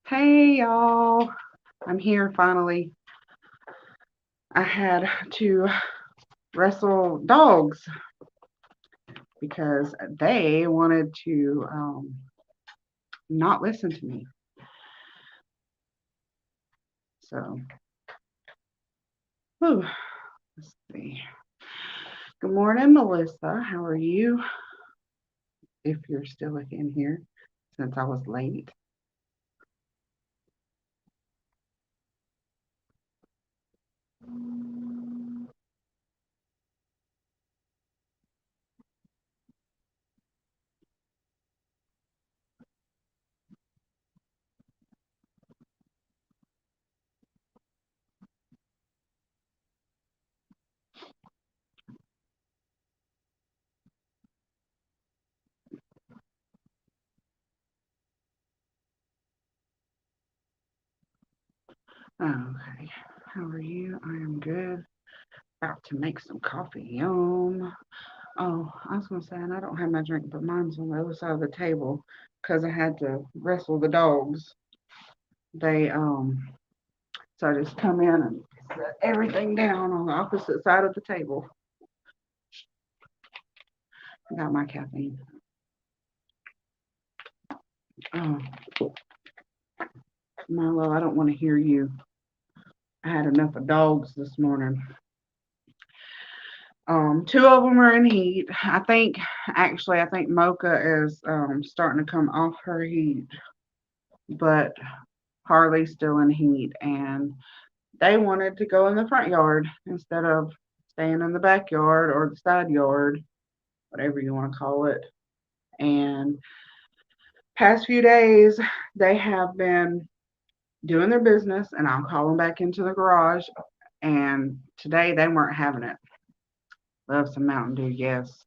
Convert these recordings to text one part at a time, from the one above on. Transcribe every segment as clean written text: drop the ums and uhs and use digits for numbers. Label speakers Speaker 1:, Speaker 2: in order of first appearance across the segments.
Speaker 1: Hey y'all, I'm here finally. I had to wrestle dogs because they wanted to not listen to me. So, whew, let's see. Good morning, Melissa. How are you? If you're still in here, since I was late. Okay, how are you? I am good. About to make some coffee. Yum. Oh, I was gonna say, and I don't have my drink, but mine's on the other side of the table because I had to wrestle the dogs. They So I just come in and set everything down on the opposite side of the table. I got my caffeine. Oh, Milo, I don't want to hear you. I had enough of dogs this morning. Two of them are in heat. I think Mocha is starting to come off her heat, but Harley's still in heat, and they wanted to go in the front yard instead of staying in the backyard or the side yard, whatever you want to call it. And past few days, they have been doing their business, and I'll call them back into the garage. And today they weren't having it. Love some Mountain Dew, yes.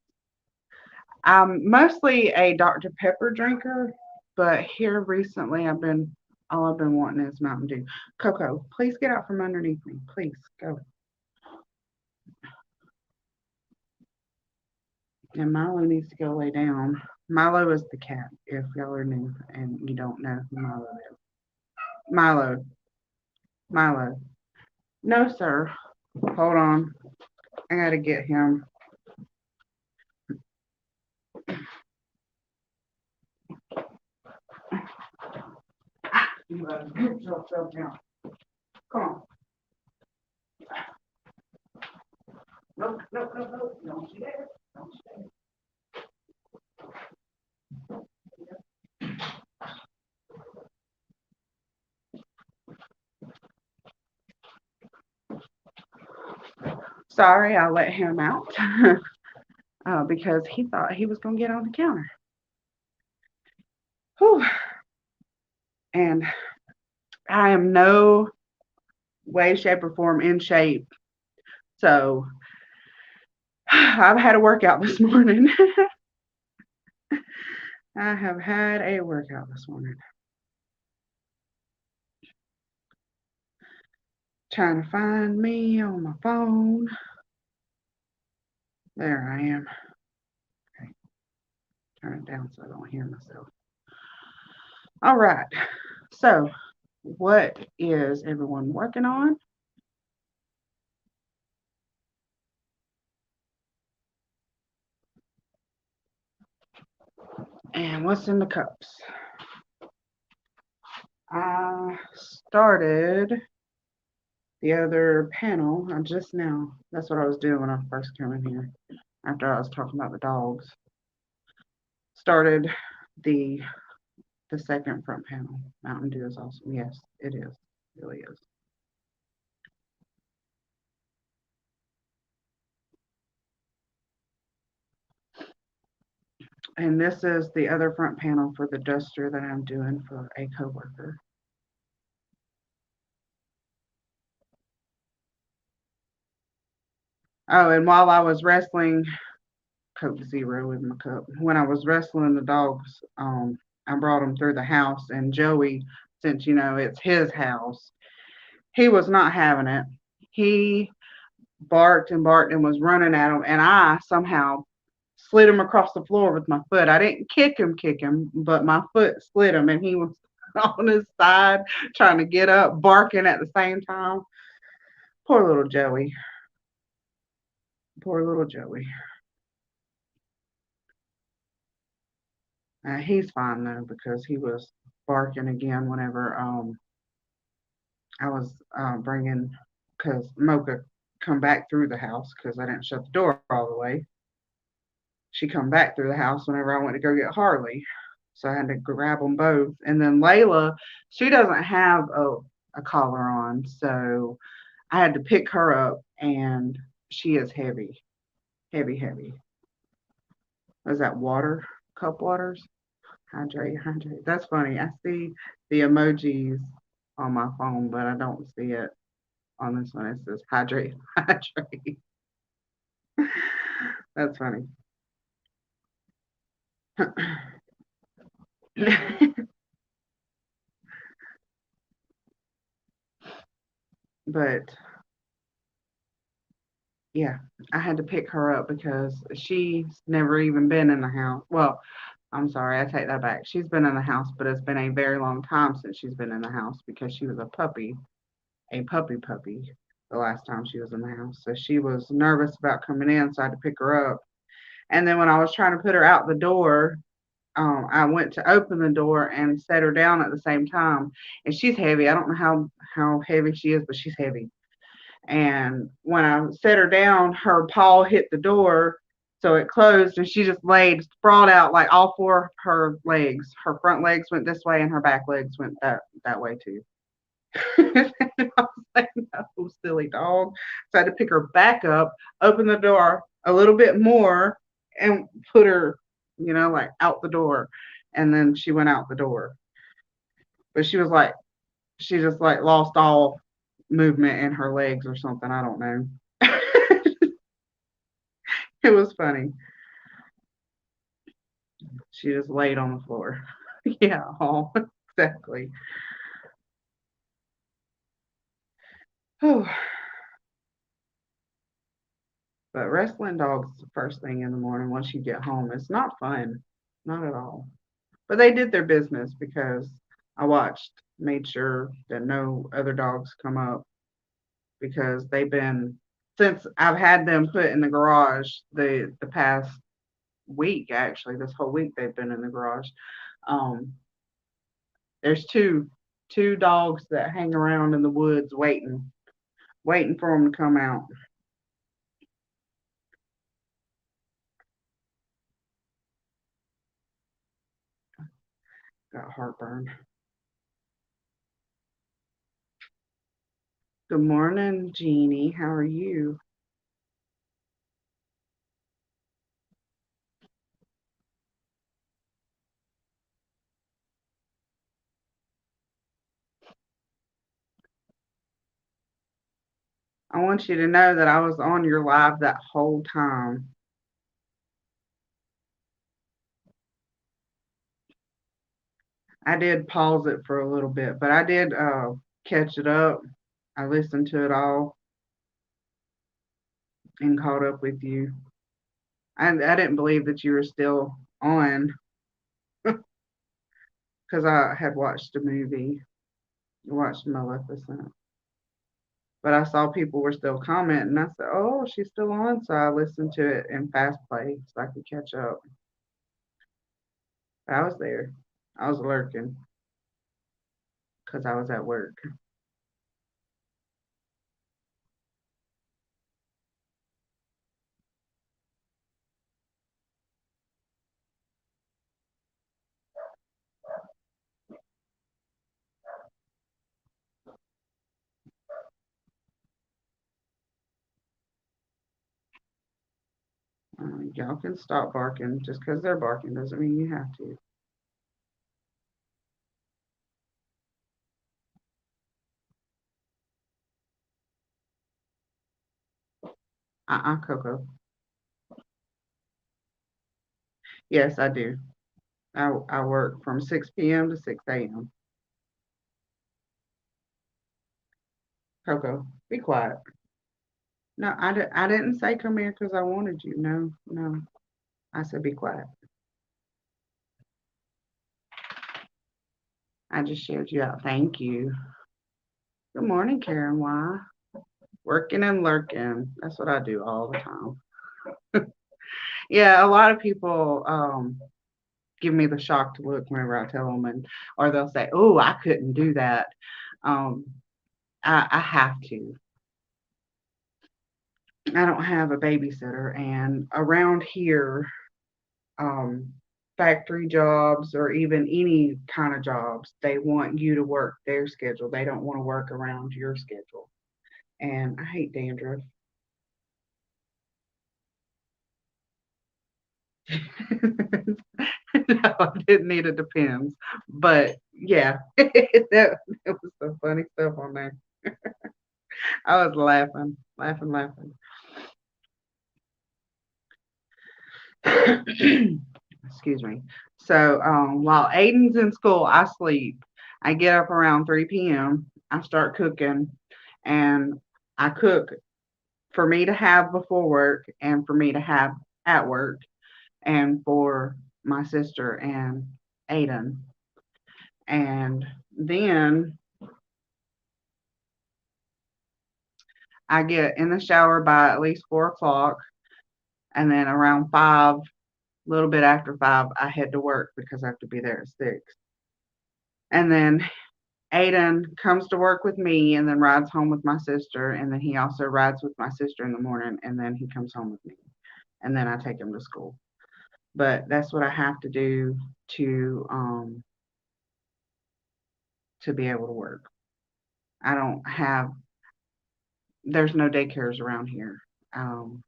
Speaker 1: I'm mostly a Dr. Pepper drinker, but here recently all I've been wanting is Mountain Dew. Coco, please get out from underneath me. Please go. And Milo needs to go lay down. Milo is the cat, if y'all are new and you don't know who Milo is. Milo, Milo. No, sir. Hold on. I gotta get him. You better get yourself down. Come on. Nope, nope, nope, nope. Don't you dare. Don't you dare. Sorry, I let him out because he thought he was going to get on the counter. Whew. And I am no way, shape, or form in shape. So I've had a workout this morning. I have had a workout this morning. Trying to find me on my phone. There I am. Okay. Turn it down so I don't hear myself. All right. So, what is everyone working on? And what's in the cups? I started the other panel. That's what I was doing when I first came in here, after I was talking about the dogs. Started the second front panel. Mountain Dew is awesome. Yes, it is. It really is. And this is the other front panel for the duster that I'm doing for a coworker. Oh, and while I was wrestling Coke Zero in my cup, when I was wrestling the dogs, I brought them through the house, and Joey, since it's his house, he was not having it. He barked and was running at him, and I somehow slid him across the floor with my foot. I didn't kick him, but my foot slid him, and he was on his side, trying to get up, barking at the same time. Poor little Joey. Poor little Joey. He's fine though because he was barking again whenever I was bringing because Mocha come back through the house because I didn't shut the door all the way. She come back through the house whenever I went to go get Harley, so I had to grab them both. And then Layla, she doesn't have a collar on, so I had to pick her up, and she is heavy, heavy, heavy. Was that water? Cup waters? Hydrate, hydrate. That's funny. I see the emojis on my phone, but I don't see it on this one. It says hydrate, hydrate. That's funny. But yeah, I had to pick her up because she's never even been in the house. Well, I'm sorry, I take that back. She's been in the house, but it's been a very long time since she's been in the house because she was a puppy the last time she was in the house. So she was nervous about coming in, so I had to pick her up. And then when I was trying to put her out the door, I went to open the door and set her down at the same time. And she's heavy. I don't know how heavy she is, but she's heavy. And when I set her down, her paw hit the door, so it closed, and she just laid sprawled out like all four of her legs. Her front legs went this way, and her back legs went that way too. I was like, no, silly dog. So I had to pick her back up, open the door a little bit more, and put her, like out the door. And then she went out the door. But she just like lost all movement in her legs or something. I don't know. It was funny. She just laid on the floor. Yeah, oh, exactly. But wrestling dogs the first thing in the morning once you get home. It's not fun. Not at all. But they did their business because I watched, made sure that no other dogs come up because they've been since I've had them put in the garage the past week actually, this whole week they've been in the garage. Um, there's two dogs that hang around in the woods waiting for them to come out. Got heartburn. Good morning, Jeannie. How are you? I want you to know that I was on your live that whole time. I did pause it for a little bit, but I did catch it up. I listened to it all and caught up with you. I didn't believe that you were still on because I had watched a movie, watched Maleficent. But I saw people were still commenting. I said, "Oh, she's still on." So I listened to it in fast play so I could catch up. But I was there. I was lurking because I was at work. Y'all can stop barking. Just because they're barking doesn't mean you have to. Coco. Yes, I do. I work from 6 p.m. to 6 a.m. Coco, be quiet. No, I didn't say come here because I wanted you. No, no. I said be quiet. I just shared you out. Thank you. Good morning, Karen. Why? Working and lurking. That's what I do all the time. Yeah, a lot of people give me the shocked look whenever I tell them, and or they'll say, "Oh, I couldn't do that." Um, I have to. I don't have a babysitter, and around here, um, factory jobs or even any kind of jobs, they want you to work their schedule. They don't want to work around your schedule. And I hate dandruff. No, I didn't need a depends. But yeah, that was some funny stuff on there. I was laughing, laughing, laughing. Excuse me. So while Aiden's in school, I sleep. I get up around 3 p.m. I start cooking, and I cook for me to have before work and for me to have at work and for my sister and Aiden. And then I get in the shower by at least 4 o'clock. And then around 5, a little bit after 5, I head to work because I have to be there at 6. And then Aiden comes to work with me and then rides home with my sister. And then he also rides with my sister in the morning. And then he comes home with me. And then I take him to school. But that's what I have to do to um to be able to work. I don't have there's no daycares around here. Um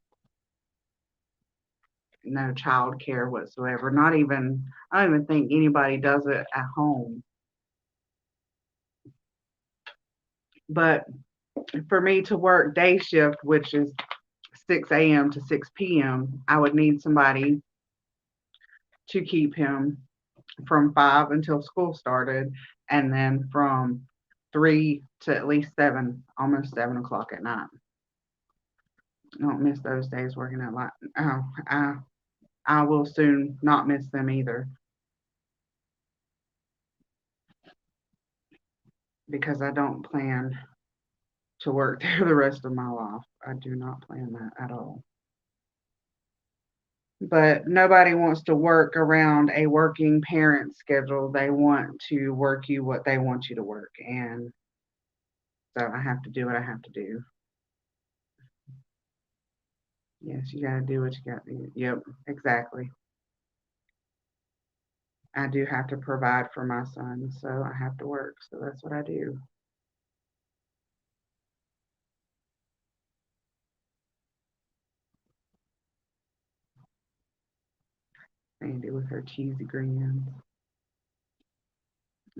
Speaker 1: no child care whatsoever. Not even I don't even think anybody does it at home. But for me to work day shift, which is 6 a.m. to 6 p.m., I would need somebody to keep him from 5 until school started, and then from 3 to at least 7, almost 7 o'clock at night. I don't miss those days working at light. Oh, I will soon not miss them either because I don't plan to work there the rest of my life. I do not plan that at all. But nobody wants to work around a working parent schedule. They want to work you what they want you to work. And so I have to do what I have to do. Yes, you got to do what you got to do. Yep, exactly. I do have to provide for my son, so I have to work. So that's what I do. Sandy with her cheesy grins.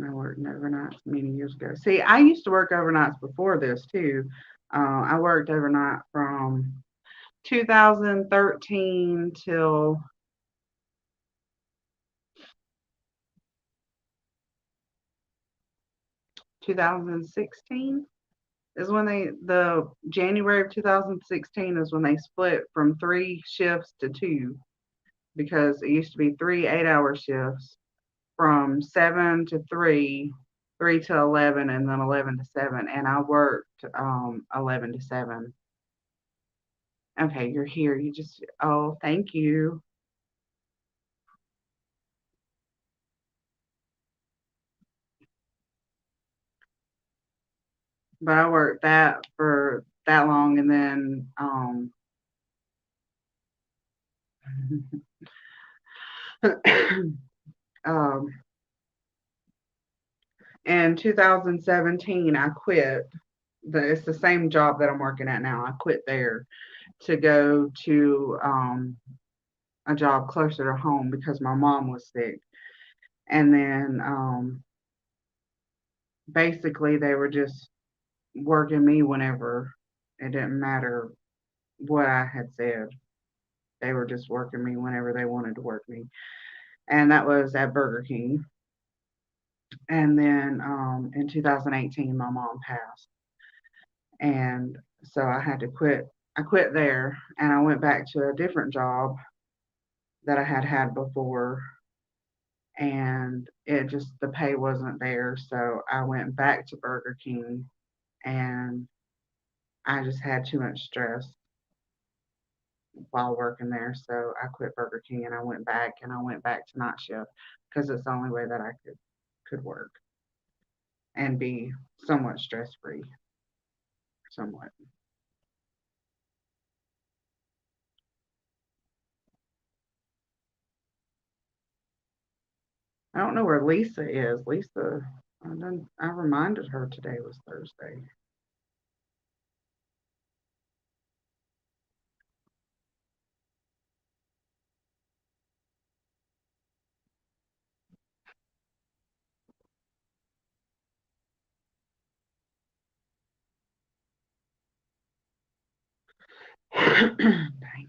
Speaker 1: I worked overnights many years ago. See, I used to work overnights before this too. I worked overnight from 2013 till 2016 is when the January of 2016 is when they split from 3 shifts to 2 because it used to be 3 8-hour shifts from 7 to 3, 3 to 11, and then 11 to 7. And I worked 11 to 7. Okay, you're here. You just, oh, thank you. But I worked that for that long, and then um, in 2017, I quit. It's the same job that I'm working at now. I quit there to go to a job closer to home because my mom was sick. And then basically, they were just working me whenever it didn't matter what I had said. They were just working me whenever they wanted to work me. And that was at Burger King. And then in 2018, my mom passed. And so I had to quit. I quit there and I went back to a different job that I had had before. And it just, the pay wasn't there. So I went back to Burger King, and I just had too much stress while working there. So I quit Burger King and I went back to night shift because it's the only way that I could work and be somewhat stress free, somewhat. I don't know where Lisa is. Lisa, I reminded her today was Thursday. Dang.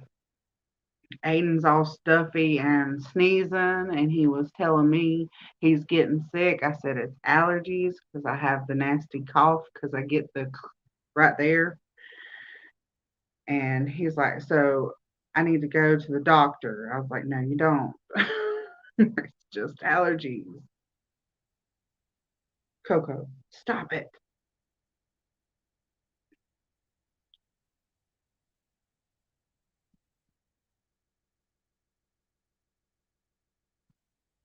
Speaker 1: Aiden's all stuffy and sneezing, and he was telling me he's getting sick. I said it's allergies because I have the nasty cough because I get the right there. And he's like, so I need to go to the doctor. I was like, no, you don't. It's just allergies. Coco, stop it.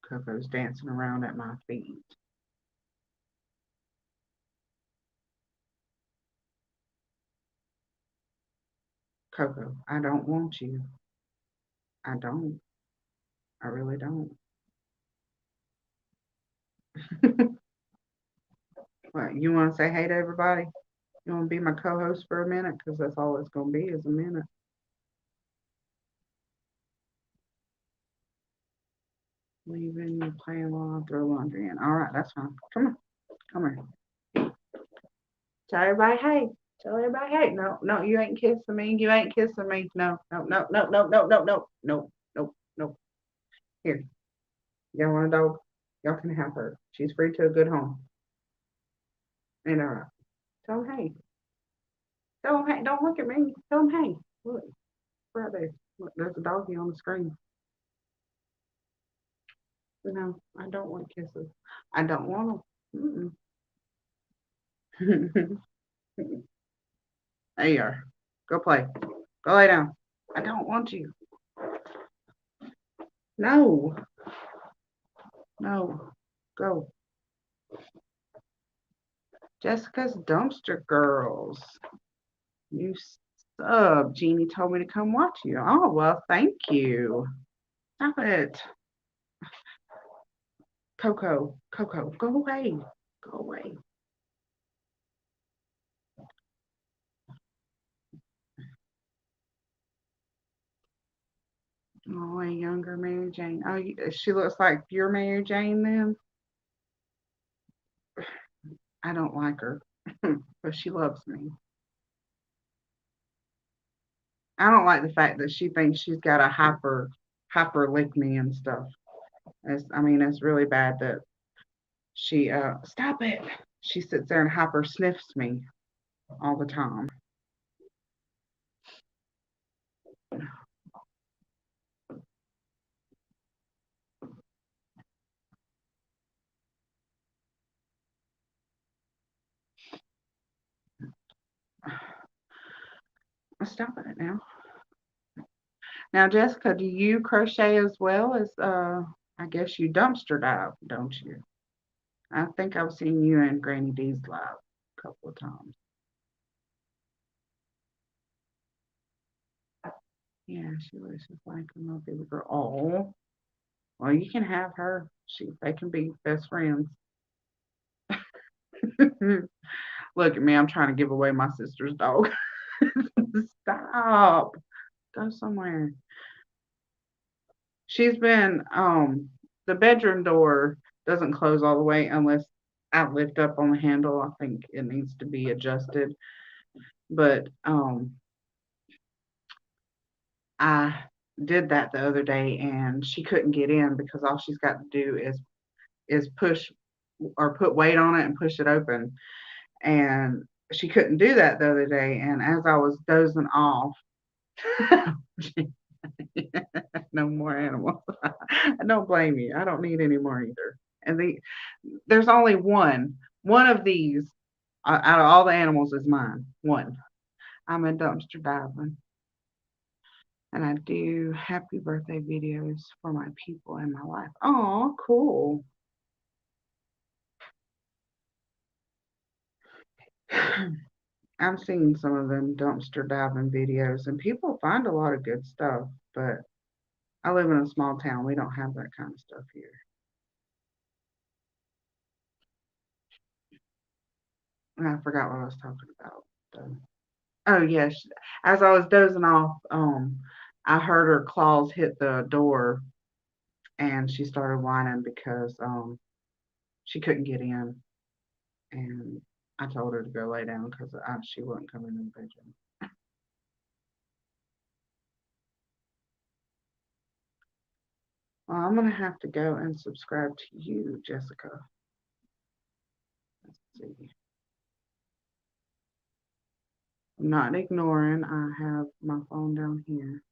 Speaker 1: Coco's dancing around at my feet. Coco, I don't want you. I don't. I really don't. What, you want to say hey to everybody? You want to be my co-host for a minute? Because that's all it's going to be is a minute. Leaving you playing while I throw laundry in. All right, that's fine. Come on. Come here. Tell everybody hey. Tell everybody hey. No, no, you ain't kissing me. You ain't kissing me. No, no, no, no, no, no, no, no, no, no, no. Here. Y'all want a dog? Y'all can have her. She's free to a good home. And all right. Tell them hey. Tell them hey. Don't look at me. Tell them hey. Look, right there. Look, there's a doggy on the screen. No, I don't want kisses. I don't want them. There you are. Go play. Go lay down. I don't want you. No, no. Go. Jessica's Dumpster Girls. You sub. Jeannie told me to come watch you. Oh, well, thank you. Stop it. Coco, Coco, go away. Go away. Oh, a younger Mary Jane. Oh, she looks like your Mary Jane then? I don't like her, but she loves me. I don't like the fact that she thinks she's got a hyper lick me and stuff. I mean, it's really bad that she stop it. She sits there and hyper sniffs me all the time. Stop it now. Now, Jessica, do you crochet as well as I guess you dumpster dive, don't you? I think I've seen you and Granny D's live a couple of times. Yeah, she looks just like a little baby girl. Oh, well, you can have her. They can be best friends. Look at me, I'm trying to give away my sister's dog. Stop. Go somewhere. She's been the bedroom door doesn't close all the way unless I lift up on the handle. I think it needs to be adjusted. But I did that the other day and she couldn't get in because all she's got to do is push or put weight on it and push it open. And she couldn't do that the other day. And as I was dozing off, no more animals. I don't blame you. I don't need any more either. And there's only one. One of these out of all the animals is mine. One. I'm a dumpster diving. And I do happy birthday videos for my people in my life. Oh, cool. I'm seeing some of them dumpster diving videos, and people find a lot of good stuff, but I live in a small town. We don't have that kind of stuff here. And I forgot what I was talking about. So. Oh, yes. As I was dozing off, I heard her claws hit the door, and she started whining because she couldn't get in, and I told her to go lay down because she wasn't coming in the bedroom. Well, I'm gonna have to go and subscribe to you, Jessica. Let's see. I'm not ignoring. I have my phone down here.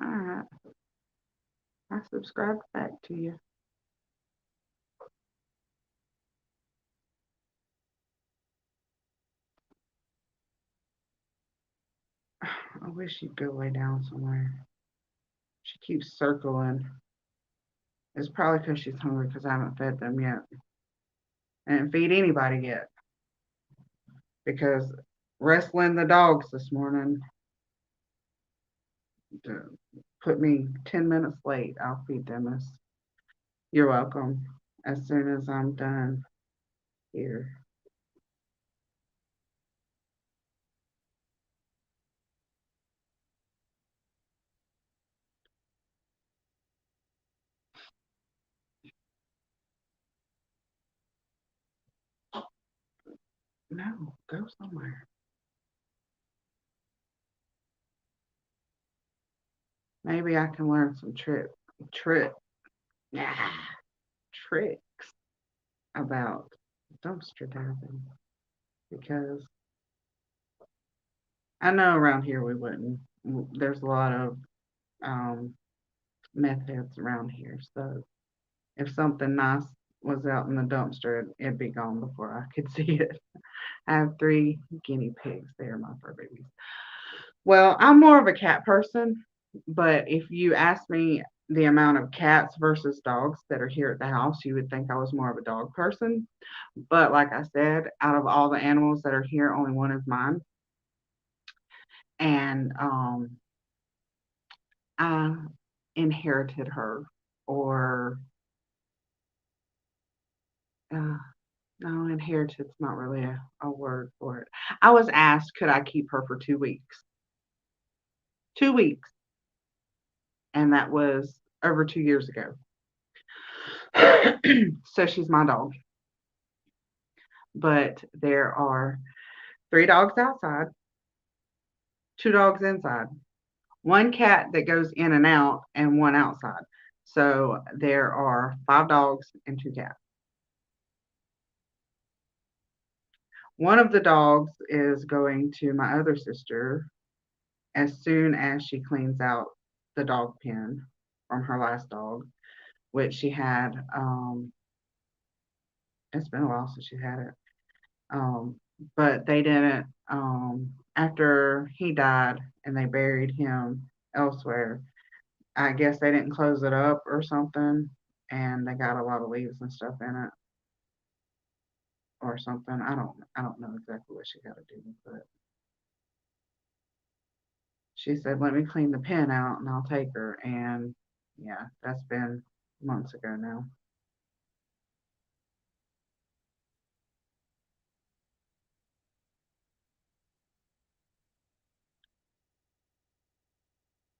Speaker 1: All right. I subscribed back to you. I wish you'd go lay down somewhere. She keeps circling. It's probably because she's hungry because I haven't fed them yet. I didn't feed anybody yet because wrestling the dogs this morning put me 10 minutes late. I'll feed them as you're welcome as soon as I'm done here. No, go somewhere. Maybe I can learn some trick, nah, tricks about dumpster diving because I know around here we wouldn't. There's a lot of um, meth heads around here, so if something nice was out in the dumpster, it'd be gone before I could see it. I have 3 guinea pigs. They are my fur babies. Well, I'm more of a cat person, but if you ask me the amount of cats versus dogs that are here at the house, you would think I was more of a dog person. But like I said, out of all the animals that are here, only one is mine. And I inherited her, or uh, no, inherited's not really a word for it. I was asked, could I keep her for 2 weeks? 2 weeks. And that was over 2 years ago. So she's my dog. But there are 3 dogs outside, 2 dogs inside, 1 cat that goes in and out, and 1 outside. So there are 5 dogs and 2 cats. One of the dogs is going to my other sister as soon as she cleans out the dog pen from her last dog, which she had. It's been a while since she had it. Um, but they didn't, after he died and they buried him elsewhere, I guess they didn't close it up or something, and they got a lot of leaves and stuff in it or something. I don't know exactly what she got to do, but she said, "Let me clean the pen out and I'll take her." And yeah, that's been months ago now.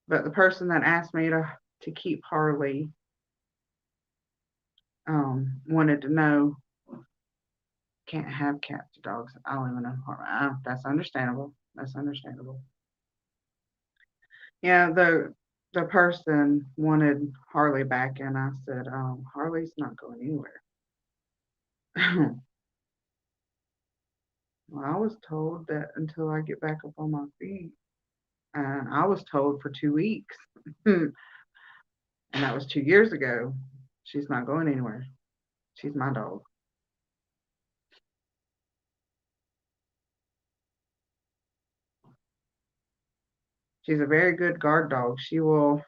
Speaker 1: But the person that asked me to keep Harley wanted to know, can't have cats or dogs. I live in an apartment. That's understandable. That's understandable. Yeah, the person wanted Harley back, and I said, Harley's not going anywhere. Well, I was told that until I get back up on my feet, and I was told for 2 weeks, and that was 2 years ago. She's not going anywhere. She's my dog. She's a very good guard dog. She will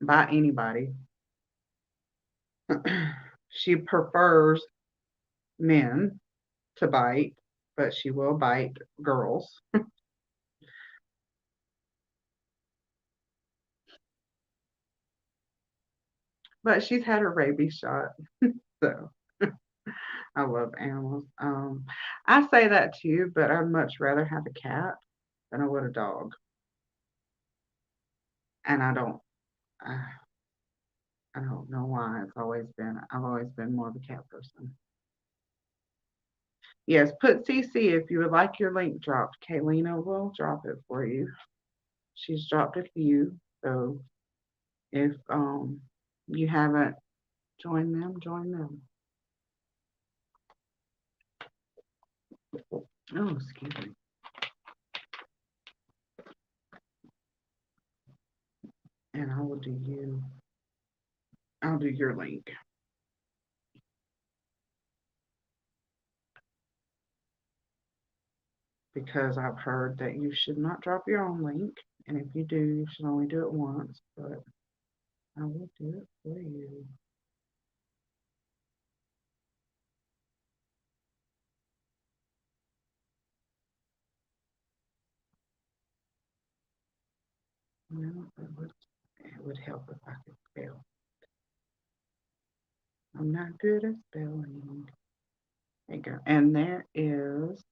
Speaker 1: bite anybody. She prefers men to bite, but she will bite girls. But she's had her rabies shot, so I love animals. I say that too, but I'd much rather have a cat than I would a dog. And I, I don't know why. I've always been more of a cat person. Yes, put CC if you would like your link dropped. Kaylina will drop it for you. She's dropped a few, so if you haven't joined them, join them. Oh, excuse me. And I will do you. I'll do your link because I've heard that you should not drop your own link, and if you do, you should only do it once. But I will do it for you. No, it would help if I could spell. I'm not good at spelling. There you go. And there is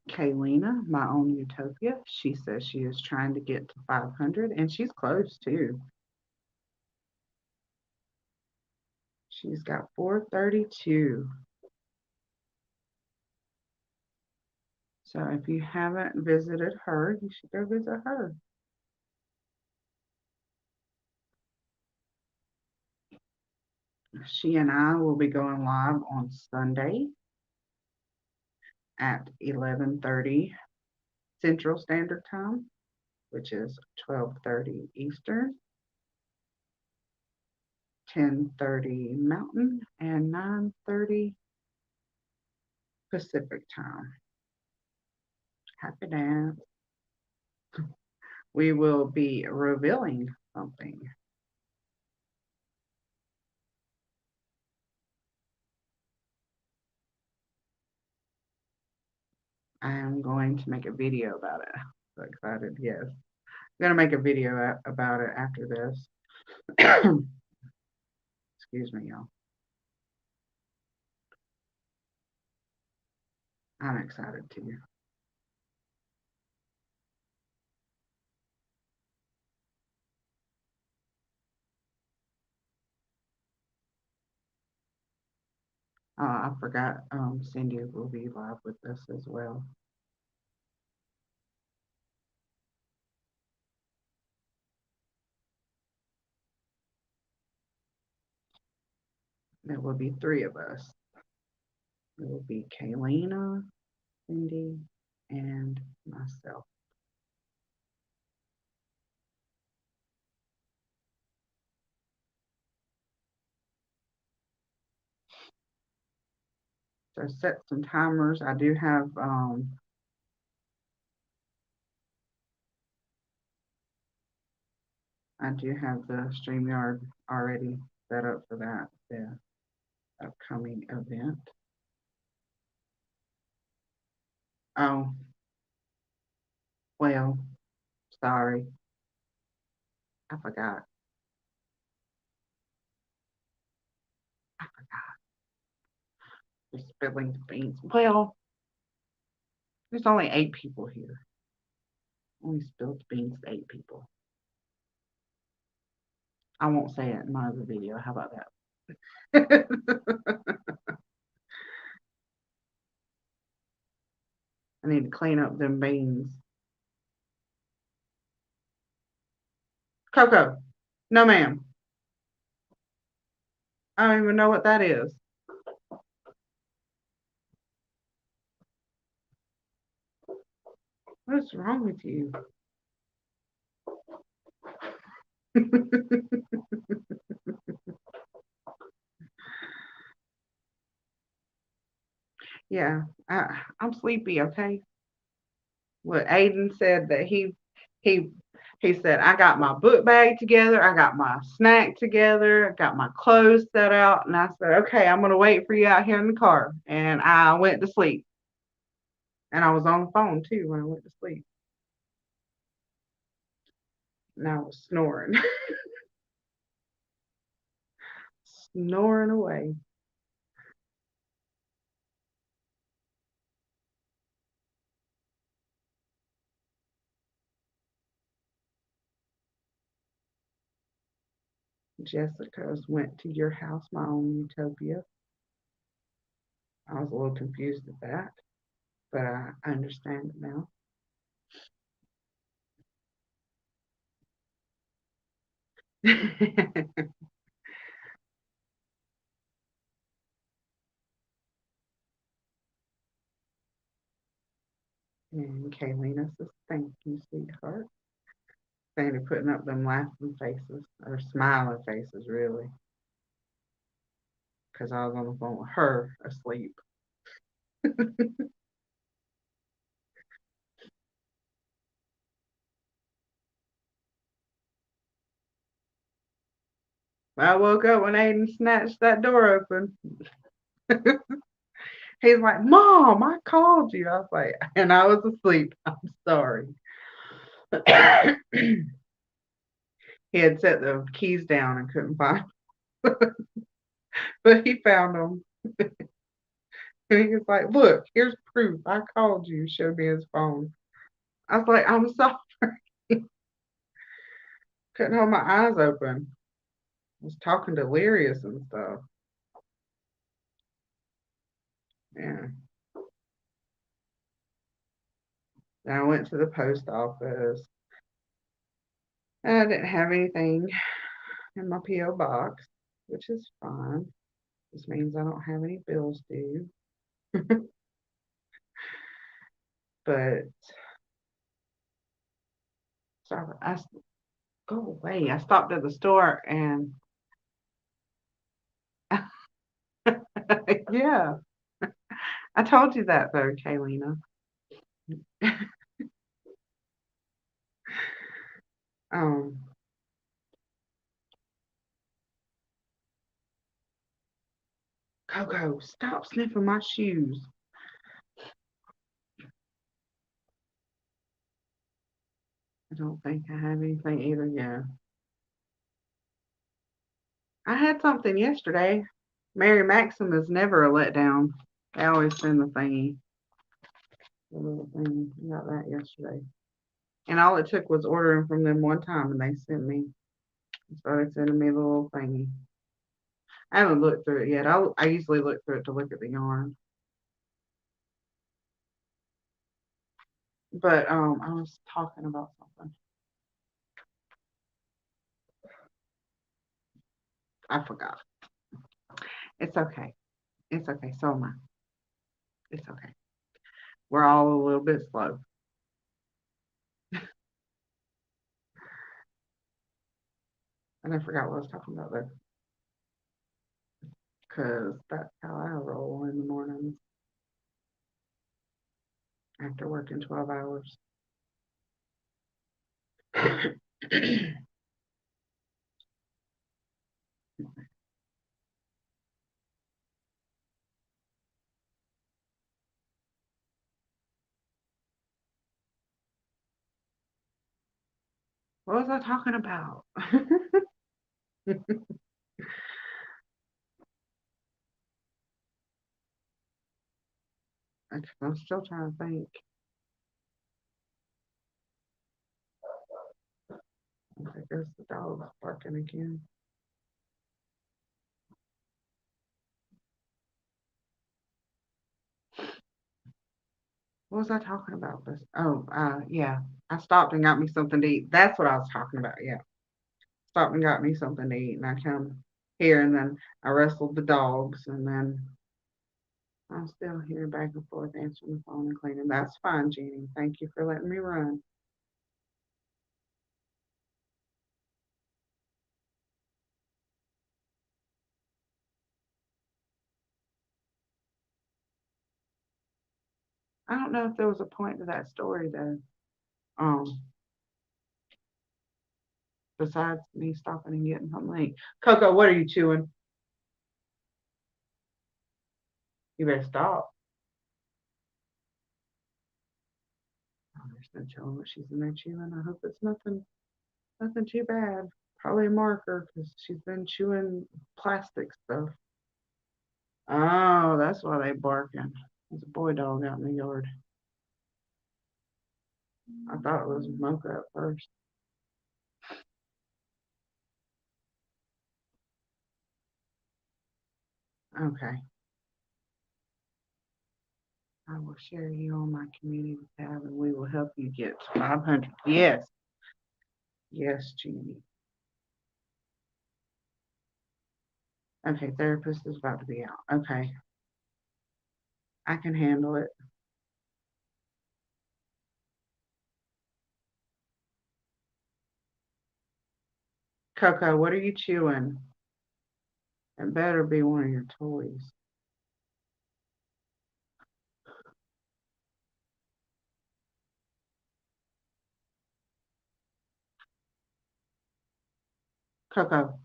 Speaker 1: Kaylina, my own Utopia. She says she is trying to get to 500, and she's close too. She's got 432. So if you haven't visited her, you should go visit her. She and I will be going live on Sunday at 11:30 Central Standard Time, which is 12:30 Eastern, 10:30 Mountain, and 9:30 Pacific Time. Happy dance. We will be revealing something. I am going to make a video about it. So excited, yes. I'm going to make a video about it after this. Excuse me, y'all. I'm excited too. I forgot Cindy will be live with us as well. There will be three of us. It will be Kaylina, Cindy, and myself. So set some timers. I do have the StreamYard already set up for that, the upcoming event. Oh, well, sorry. I forgot. I forgot. You're spilling the beans. Well, there's only 8 people here. Only spilled beans to 8 people. I won't say it in my other video. How about that? I need to clean up them beans. Coco. No, ma'am. I don't even know what that is. What's wrong with you? Yeah, I'm sleepy. Okay. What Aiden said that he he said I got my book bag together, I got my snack together, I got my clothes set out, and I said, okay, I'm gonna wait for you out here in the car, and I went to sleep, and I was on the phone too when I went to sleep, and I was snoring, snoring away. Jessica's went to your house, my own utopia. I was a little confused at that, but I understand it now. And Kaylin says, thank you, sweetheart. Sandy putting up them laughing faces, or smiling faces, really, because I was on the phone with her asleep. I woke up when Aiden snatched that door open. He's like, Mom, I called you. I was like, and I was asleep. I'm sorry. He had set the keys down and couldn't find them, but he found them. And he was like, Look, here's proof. I called you. Showed me his phone. I was like, I'm sorry. Couldn't hold my eyes open. I was talking delirious and stuff. Yeah. Then I went to the post office. And I didn't have anything in my P.O. box, which is fine. This means I don't have any bills due. But sorry, go away. I stopped at the store and yeah, I told you that though, Kaylina. Um, Coco, stop sniffing my shoes. I don't think I have anything either. Yeah, I had something yesterday. Mary Maxim is never a letdown. They always send the thingy, the little thing. I got that yesterday. And all it took was ordering from them one time, and they started sending me the little thingy. I haven't looked through it yet. I usually look through it to look at the yarn. But I was talking about something. I forgot. It's okay. It's okay. So am I. It's okay. We're all a little bit slow. And I forgot what I was talking about though, because that's how I roll in the mornings after working 12 hours. What was I talking about? I'm still trying to think. I guess the dog's barking again. What was I talking about? Yeah. I stopped and got me something to eat. That's what I was talking about. Yeah. stopped and got me something to eat, and I come here, and then I wrestled the dogs, and then I'm still here back and forth answering the phone and cleaning. That's fine, Jeannie. Thank you for letting me run. I don't know if there was a point to that story though. Um, besides me stopping and getting something to eat. Coco, what are you chewing? You better stop. Oh, there's no telling what she's in there chewing. I hope it's nothing too bad. Probably a marker because she's been chewing plastic stuff. Oh, that's why they barking. There's a boy dog out in the yard. I thought it was Mocha at first. Okay. I will share you on my community tab and we will help you get to 500. Yes. Yes, Jeannie. Okay, therapist is about to be out. Okay. I can handle it. Coco, what are you chewing? It better be one of your toys. Coco,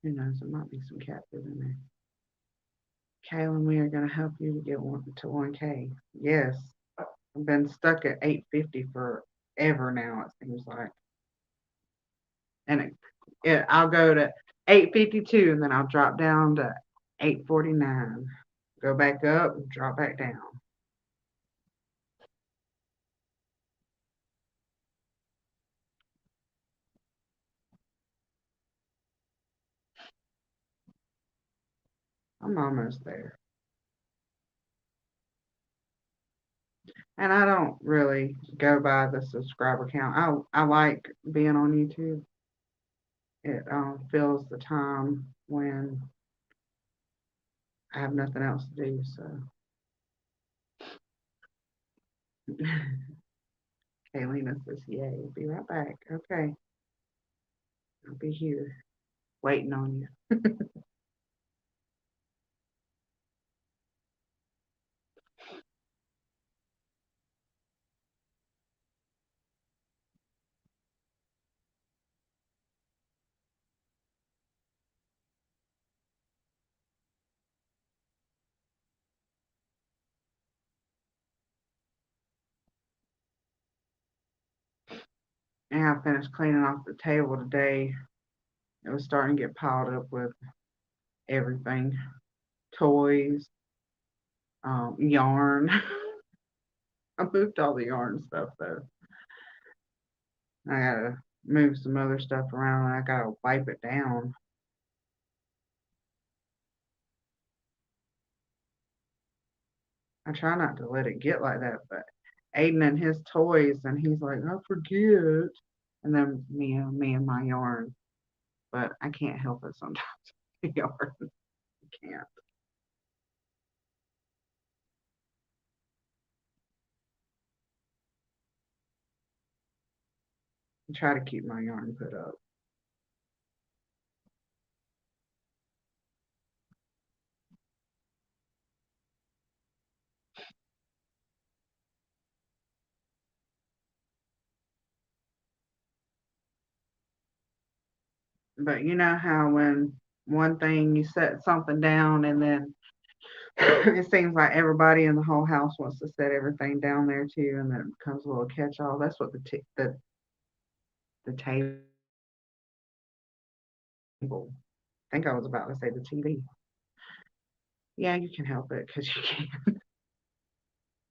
Speaker 1: who knows? There might be some cat food in there. Kaylin, we are going to help you to get one to 1K. Yes. I've been stuck at 850 forever now, it seems like. And I'll go to 852 and then I'll drop down to 849. Go back up and drop back down. I'm almost there. And I don't really go by the subscriber count. I like being on YouTube. It fills the time when I have nothing else to do. So, Kaylina says, "Yay, be right back." Okay, I'll be here waiting on you. And I finished cleaning off the table today. It was starting to get piled up with everything, toys, yarn. I moved all the yarn stuff though. I gotta move some other stuff around and I gotta wipe it down. I try not to let it get like that, but Aiden and his toys, and he's like, I forget. And then me and my yarn, but I can't help it sometimes. The yarn, I can't. I try to keep my yarn put up. But you know how when one thing you set something down and then it seems like everybody in the whole house wants to set everything down there too, and then it becomes a little catch-all. That's what the table. I think I was about to say the TV. Yeah, you can help it because you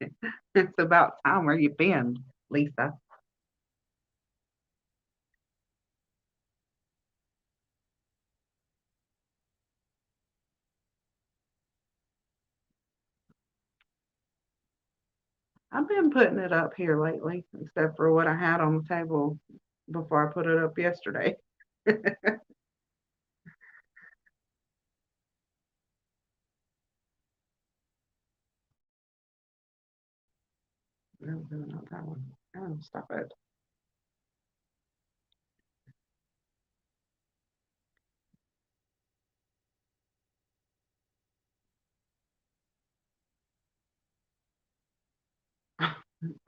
Speaker 1: can. It's about time where you been, Lisa. I've been putting it up here lately, except for what I had on the table before I put it up yesterday. No, no, not that one. Oh, stop it.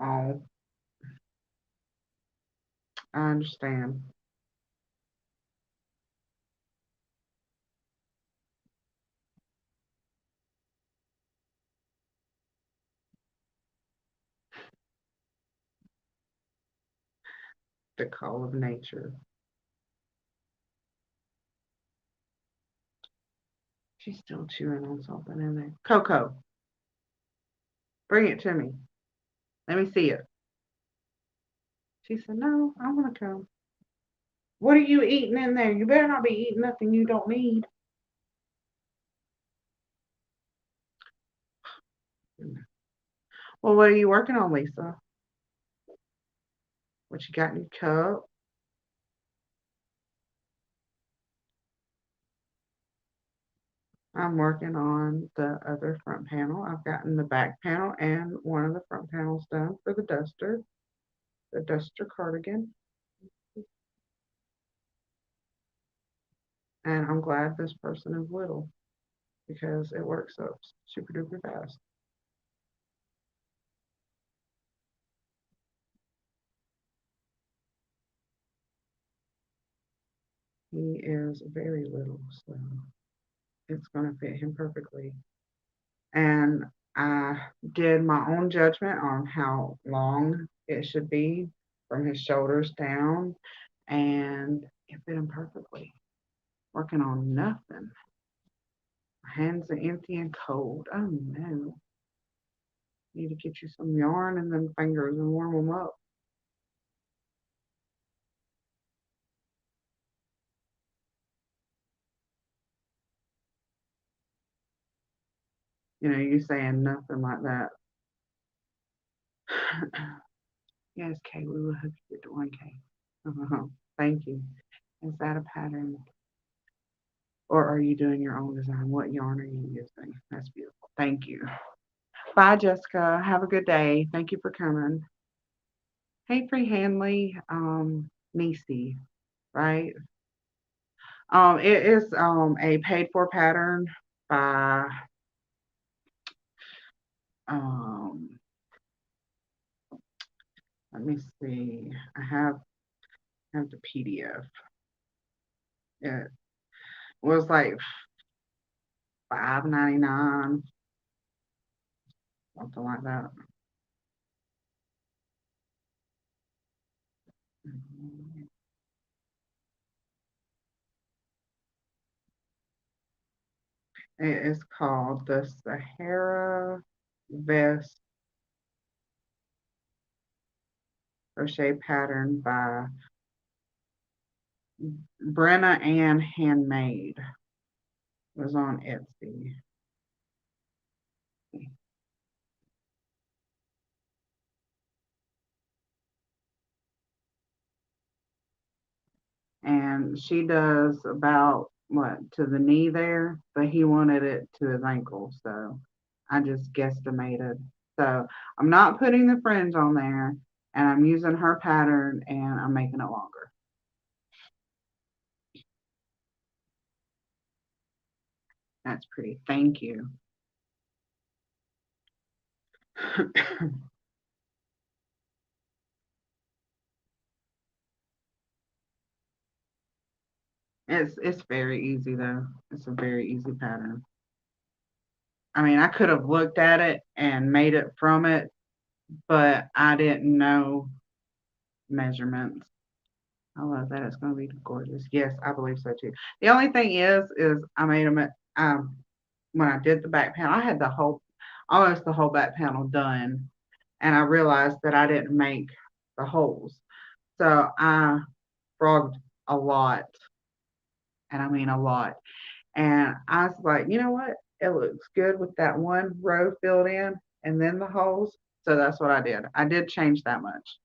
Speaker 1: Oh, I understand. The call of nature. She's still chewing on something in there. Coco, bring it to me. Let me see it. She said, no, I want to come. What are you eating in there? You better not be eating nothing you don't need. Well, what are you working on, Lisa? What you got in your cup? I'm working on the other front panel. I've gotten the back panel and one of the front panels done for the duster cardigan. And I'm glad this person is little because it works up super duper fast. He is very little, so it's going to fit him perfectly. And I did my own judgment on how long it should be from his shoulders down, and it fit him perfectly. Working on nothing. My hands are empty and cold. Oh no. Need to get you some yarn and then fingers and warm them up. You saying nothing like that. Yes, Kay, we will help you get to 1K. Uh-huh. Thank you. Is that a pattern? Or are you doing your own design? What yarn are you using? That's beautiful. Thank you. Bye, Jessica. Have a good day. Thank you for coming. Hey, Free Hanley, Nisi, right? It is a paid for pattern by um let me see. I have the PDF. It was like $5.99, something like that. It is called the Sahara Vest Crochet Pattern by Brenna Ann Handmade. It was on Etsy. And she does about what to the knee there, but he wanted it to his ankle, so I just guesstimated. So I'm not putting the fringe on there, and I'm using her pattern, and I'm making it longer. That's pretty. Thank you. It's very easy though. It's a very easy pattern. I mean, I could have looked at it and made it from it, but I didn't know measurements. I love that. It's going to be gorgeous. Yes, I believe so too. The only thing is I made them when I did the back panel. I had almost the whole back panel done, and I realized that I didn't make the holes. So I frogged a lot, and I mean a lot. And I was like, you know what? It looks good with that one row filled in, and then the holes. So that's what I did. I did change that much.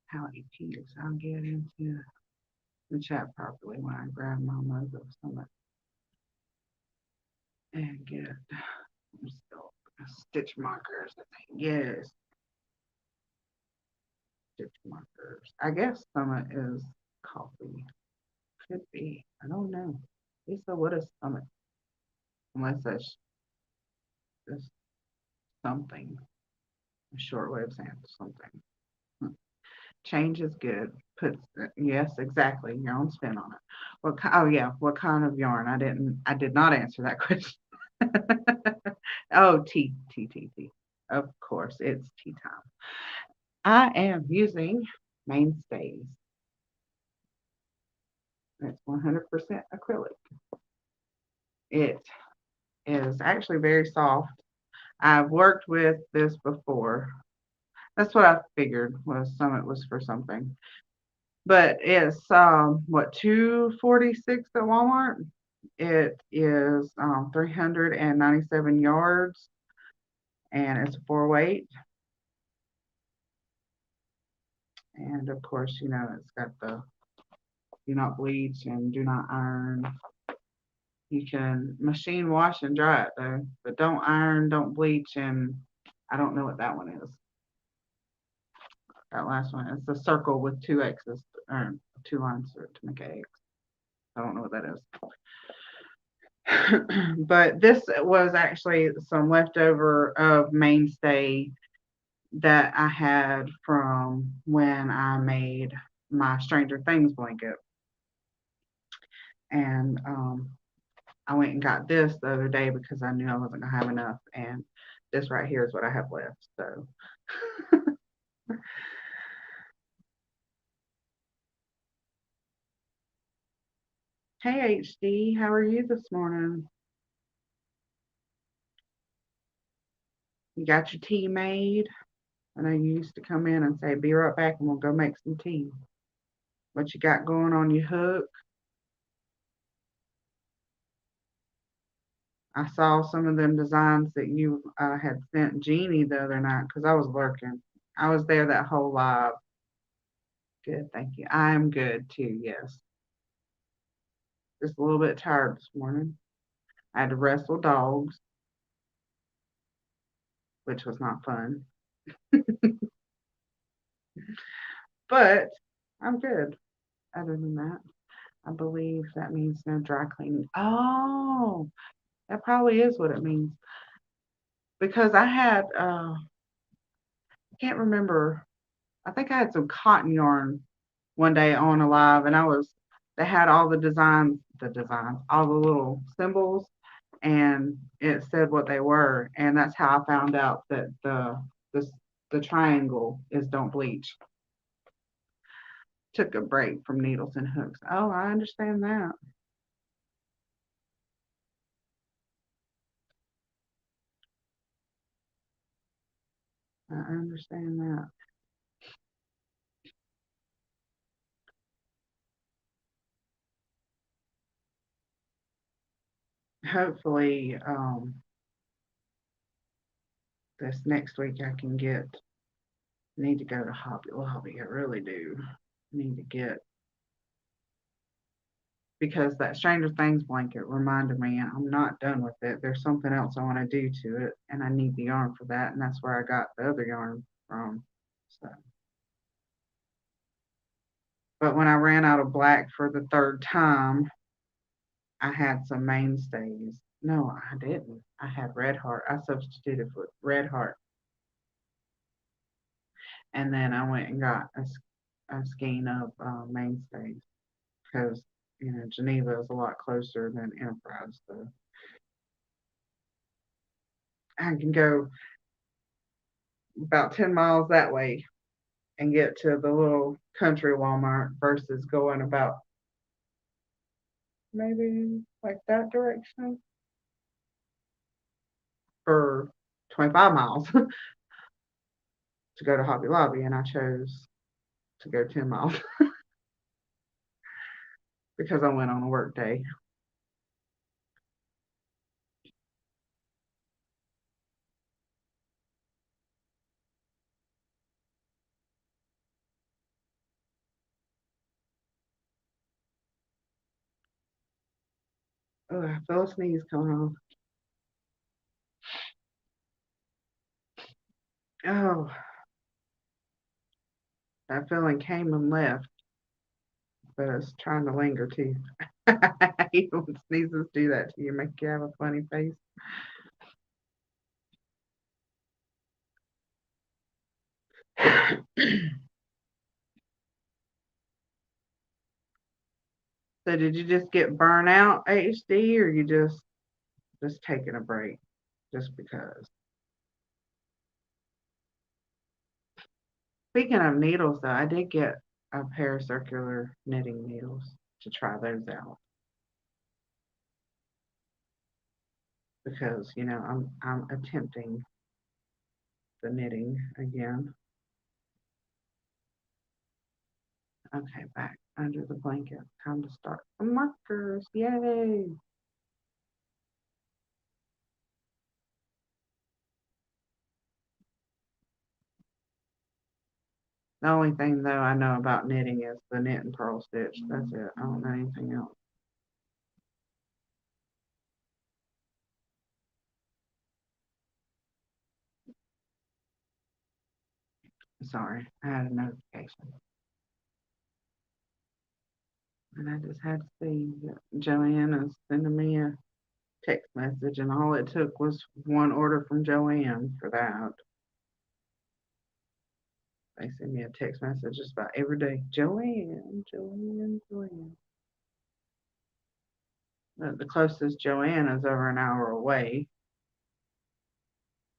Speaker 1: How it appears. I'll get into the chat properly when I grab my mug of summit and get stitch markers. I think. Yes, stitch markers. I guess summit is coffee. Could be. I don't know. Lisa, what is summit? Unless that's just something. A short way of saying something. Hmm. Change is good. Puts yes, exactly. Your own spin on it. Oh yeah, what kind of yarn? I did not answer that question. Oh, tea. Of course, it's tea time. I am using Mainstays. It's 100% acrylic. It is actually very soft. I've worked with this before. That's what I figured was Summit was for something. But it's what 246 at Walmart. It is 397 yards and it's a 4 weight. And of course, it's got the do not bleach and do not iron. You can machine wash and dry it though, but don't iron, don't bleach, and I don't know what that one is. That last one is the circle with two X's or 2 lines to make an X. I don't know what that is. But this was actually some leftover of Mainstay that I had from when I made my Stranger Things blanket. And I went and got this the other day because I knew I wasn't gonna have enough, and this right here is what I have left. So hey HD, how are you this morning? You got your tea made? I know you used to come in and say, be right back and we'll go make some tea. What you got going on your hook? I saw some of them designs that you had sent Jeannie the other night because I was lurking. I was there that whole live. Good, thank you. I'm good too, yes. Just a little bit tired this morning. I had to wrestle dogs, which was not fun. But I'm good. Other than that, I believe that means no dry cleaning. Oh, that probably is what it means. Because I had, I can't remember, I think I had some cotton yarn one day on a live, and they had all the designs, all the little symbols, and it said what they were. And that's how I found out that the triangle is don't bleach. Took a break from needles and hooks. Oh, I understand that. I understand that. Hopefully, this next week I can need to go to Hobby Lobby. I really do need to get because that Stranger Things blanket reminded me I'm not done with it. There's something else I want to do to it, and I need the yarn for that, and that's where I got the other yarn from. So, but when I ran out of black for the third time, I had some mainstays. No, I didn't. I had Red Heart. I substituted for Red Heart, and then I went and got a skein of mainstays because Geneva is a lot closer than Enterprise, so I can go about 10 miles that way and get to the little country Walmart versus going about maybe like that direction for 25 miles to go to Hobby Lobby, and I chose to go 10 miles. because I went on a work day. Oh, I feel a sneeze coming on. Oh, that feeling came and left, but it's trying to linger too. I hate when sneezes do that to you, make you have a funny face. So did you just get burnt out, HD, or you just taking a break just because? Speaking of needles, though, I did get a pair of circular knitting needles to try those out because I'm attempting the knitting again. Okay, back under the blanket. Time to start the markers. Yay! The only thing though I know about knitting is the knit and purl stitch. That's it. I don't know anything else. Sorry, I had a notification. And I just had to see that Joanne is sending me a text message, and all it took was one order from Joanne for that. They send me a text message just about every day. Joanne, Joanne, Joanne. The closest Joanne is over an hour away,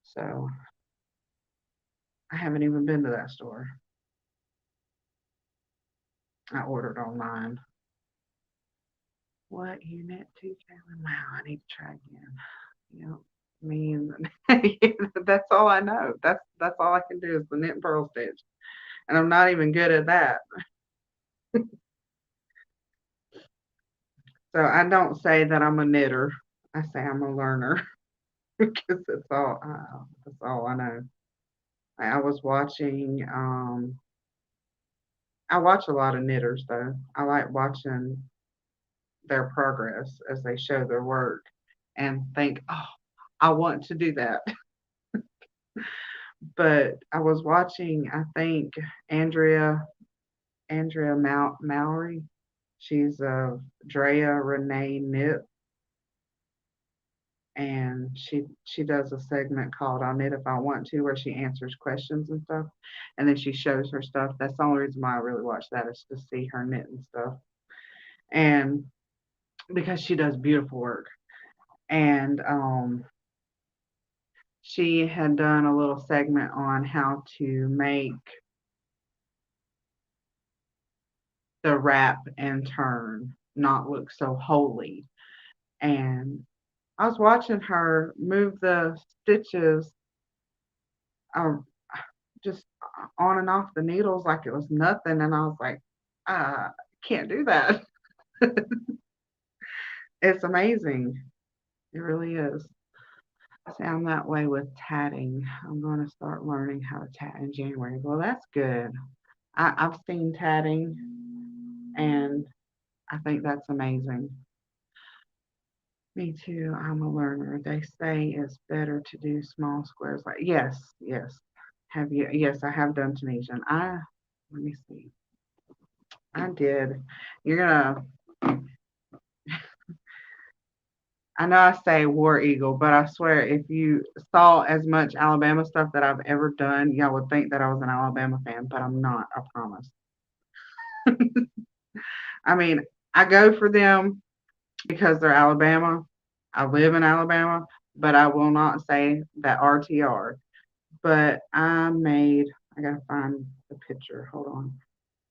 Speaker 1: so I haven't even been to that store. I ordered online. What unit two, Kaylin? Wow, I need to try again. You know, me and that's all I know. That's all I can do is the knit and purl stitch, and I'm not even good at that. So I don't say that I'm a knitter. I say I'm a learner because that's all I know. I was watching. I watch a lot of knitters though. I like watching their progress as they show their work, and think, oh, I want to do that. But I was watching, I think Andrea Mallory. She's a Drea Renee Knit, and she does a segment called "I'll Knit If I Want to," where she answers questions and stuff, and then she shows her stuff. That's the only reason why I really watch that is to see her knit and stuff, and because she does beautiful work. And she had done a little segment on how to make the wrap and turn not look so holy. And I was watching her move the stitches um, just on and off the needles like it was nothing. And I was like, I can't do that. It's amazing. It really is. See, I'm that way with tatting. I'm going to start learning how to tat in January. Well, that's good. I've seen tatting, and I think that's amazing. Me too. I'm a learner. They say it's better to do small squares. Like yes, yes. Have you? Yes, I have done Tunisian. Let me see. I did. You're gonna. I know I say War Eagle, but I swear if you saw as much Alabama stuff that I've ever done, y'all would think that I was an Alabama fan, but I'm not. I promise. I mean, I go for them because they're Alabama. I live in Alabama, but I will not say that RTR. But I gotta find the picture. Hold on.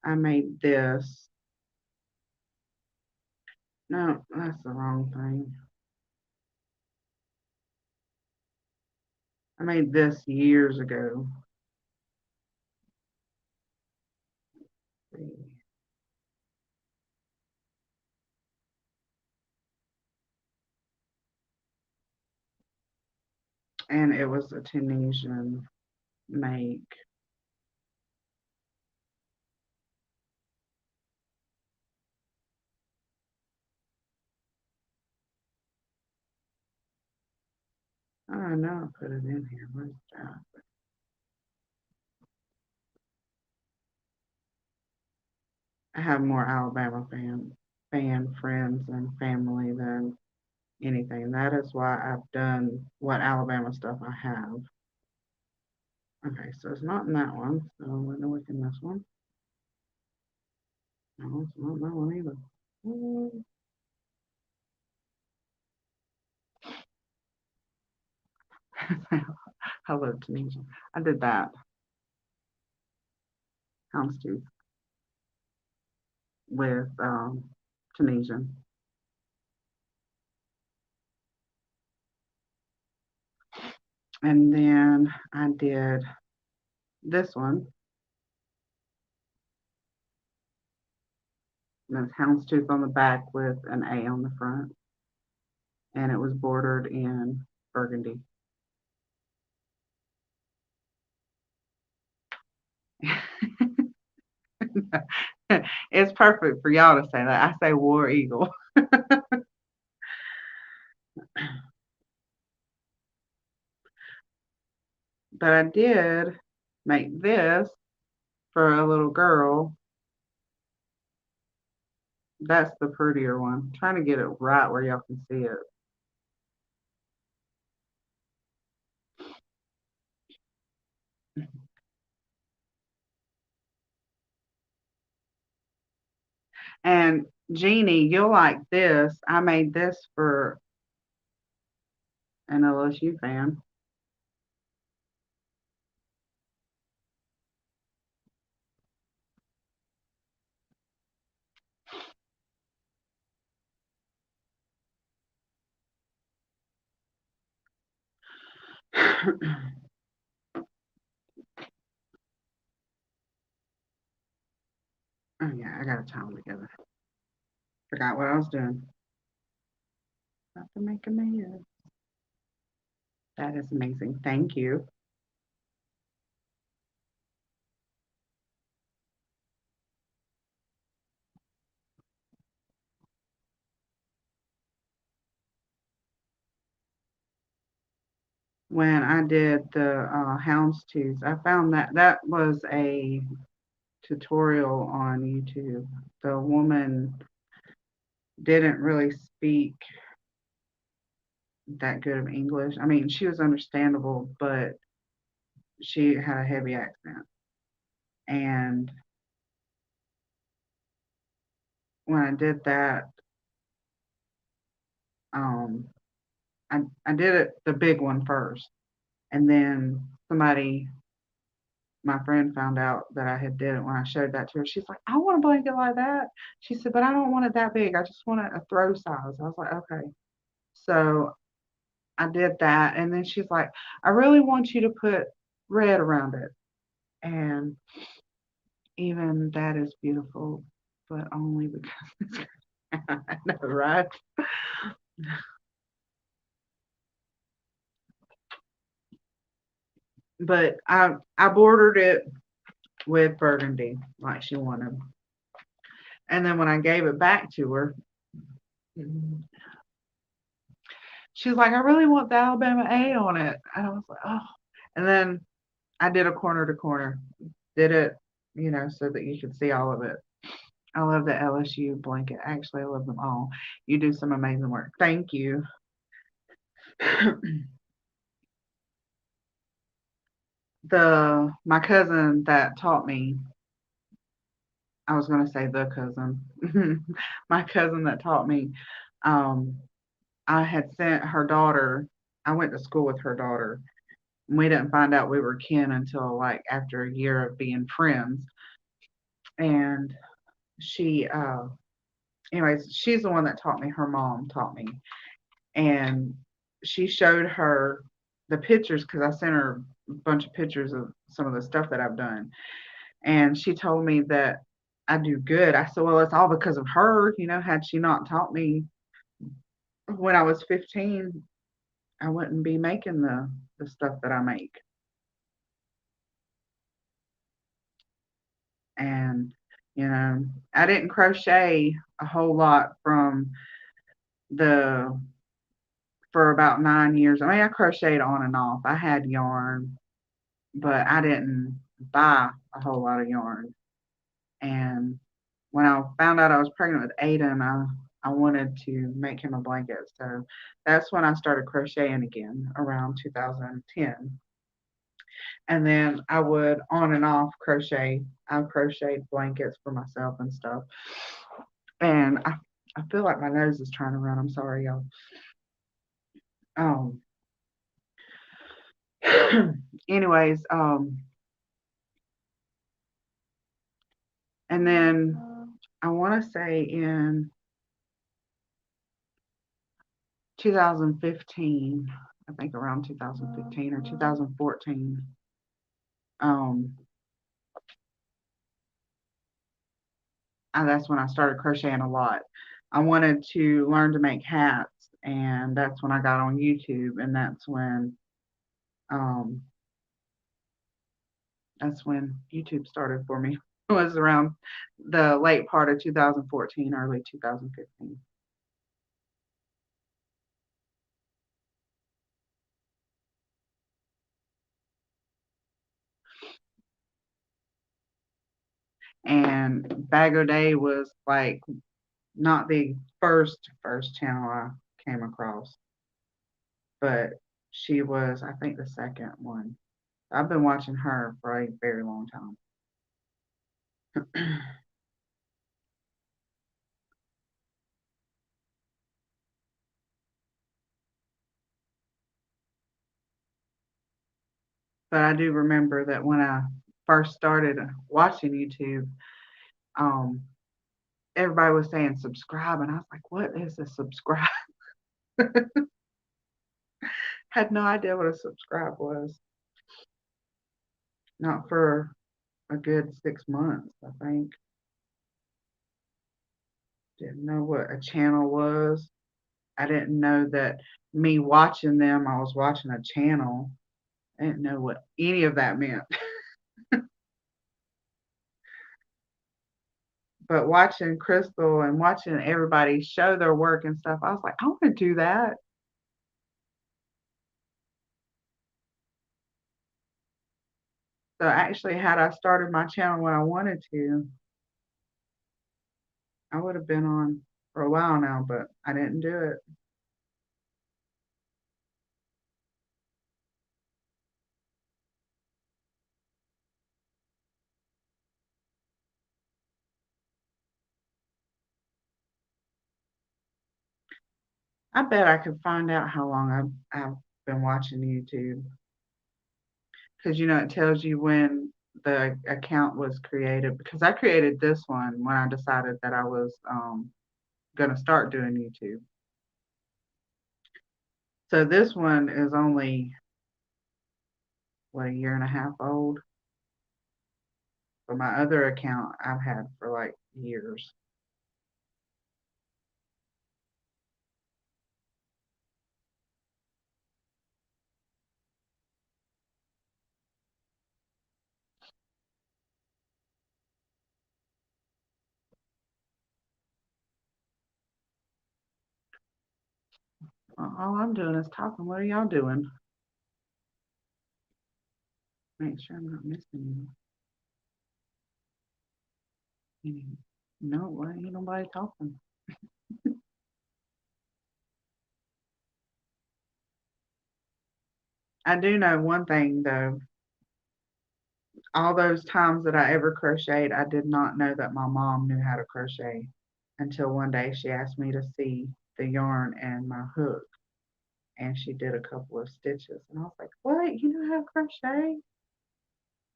Speaker 1: I made this. No, that's the wrong thing. I made this years ago. and it was a Tunisian make. I know I put it in here. Where's that? I have more Alabama fan friends and family than anything. That is why I've done what Alabama stuff I have. Okay, so it's not in that one. So let me look in this one. No, it's not in that one either. Mm, Hello, Tunisia. I did that houndstooth with Tunisian. And then I did this one. And it's houndstooth on the back with an A on the front. And it was bordered in burgundy. It's perfect for y'all to say that. I say war eagle. But I did make this for a little girl. That's the prettier one. I'm trying to get it right where y'all can see it. And Jeannie, you'll like this. I made this for an LSU fan. Oh yeah, I gotta tie them together. Forgot what I was doing. About to make a mess. That is amazing. Thank you. When I did the houndstooth, I found that that was a tutorial on YouTube. The woman didn't really speak that good of English. I mean, she was understandable, but she had a heavy accent. And when I did that, um, I did it the big one first, and then somebody, my friend, found out that I had did it when I showed that to her. She's like, "I want a blanket like that." She said, "But I don't want it that big. I just want it a throw size." I was like, "Okay." So I did that, and then she's like, "I really want you to put red around it." And even that is beautiful, but only because I know, right? But I bordered it with burgundy like she wanted. And then when I gave it back to her, she was like, "I really want the Alabama A on it." And I was like, "Oh." And then I did a corner to corner, did it, so that you could see all of it. I love the LSU blanket. Actually, I love them all. You do some amazing work. Thank you. The my cousin that taught me, I was going to say the cousin, my cousin that taught me, um, I had sent her daughter. I went to school with her daughter. We didn't find out we were kin until like after a year of being friends. And she, anyways, she's the one that taught me. Her mom taught me, and she showed her the pictures because I sent her a bunch of pictures of some of the stuff that I've done. And she told me that I do good. I said, "Well, it's all because of her. Had she not taught me when I was 15, I wouldn't be making the stuff that I make. And I didn't crochet a whole lot the for about 9 years. I mean, I crocheted on and off. I had yarn, but I didn't buy a whole lot of yarn. And when I found out I was pregnant with Aiden, I wanted to make him a blanket. So that's when I started crocheting again around 2010. And then I would on and off crochet. I crocheted blankets for myself and stuff. And I feel like my nose is trying to run. I'm sorry, y'all. Um, anyways, and then I want to say in 2015, I think around 2015 or 2014, um, that's when I started crocheting a lot. I wanted to learn to make hats, and that's when I got on YouTube, and um, that's when YouTube started for me. It was around the late part of 2014, early 2015. And Bag Day was like not the first channel I came across, but she was, I think, the second one. I've been watching her for a very long time. But I do remember that when I first started watching YouTube, um, everybody was saying subscribe, and I was like, "What is a subscribe?" Had no idea what a subscribe was. Not for a good 6 months, I think. Didn't know what a channel was. I didn't know that me watching them, I was watching a channel. I didn't know what any of that meant. But watching Crystal and watching everybody show their work and stuff, I was like, I want to do that. So actually, had I started my channel when I wanted to, I would have been on for a while now, but I didn't do it. I bet I could find out how long I've been watching YouTube because it tells you when the account was created. Because I created this one when I decided that I was going to start doing YouTube. So this one is only what, a year and a half old. But my other account I've had for like years. All I'm doing is talking. What are y'all doing? Make sure I'm not missing any. No, why ain't nobody talking? I do know one thing though. All those times that I ever crocheted, I did not know that my mom knew how to crochet until one day she asked me to see the yarn and my hook, and she did a couple of stitches, and I was like, "What? You know how to crochet?"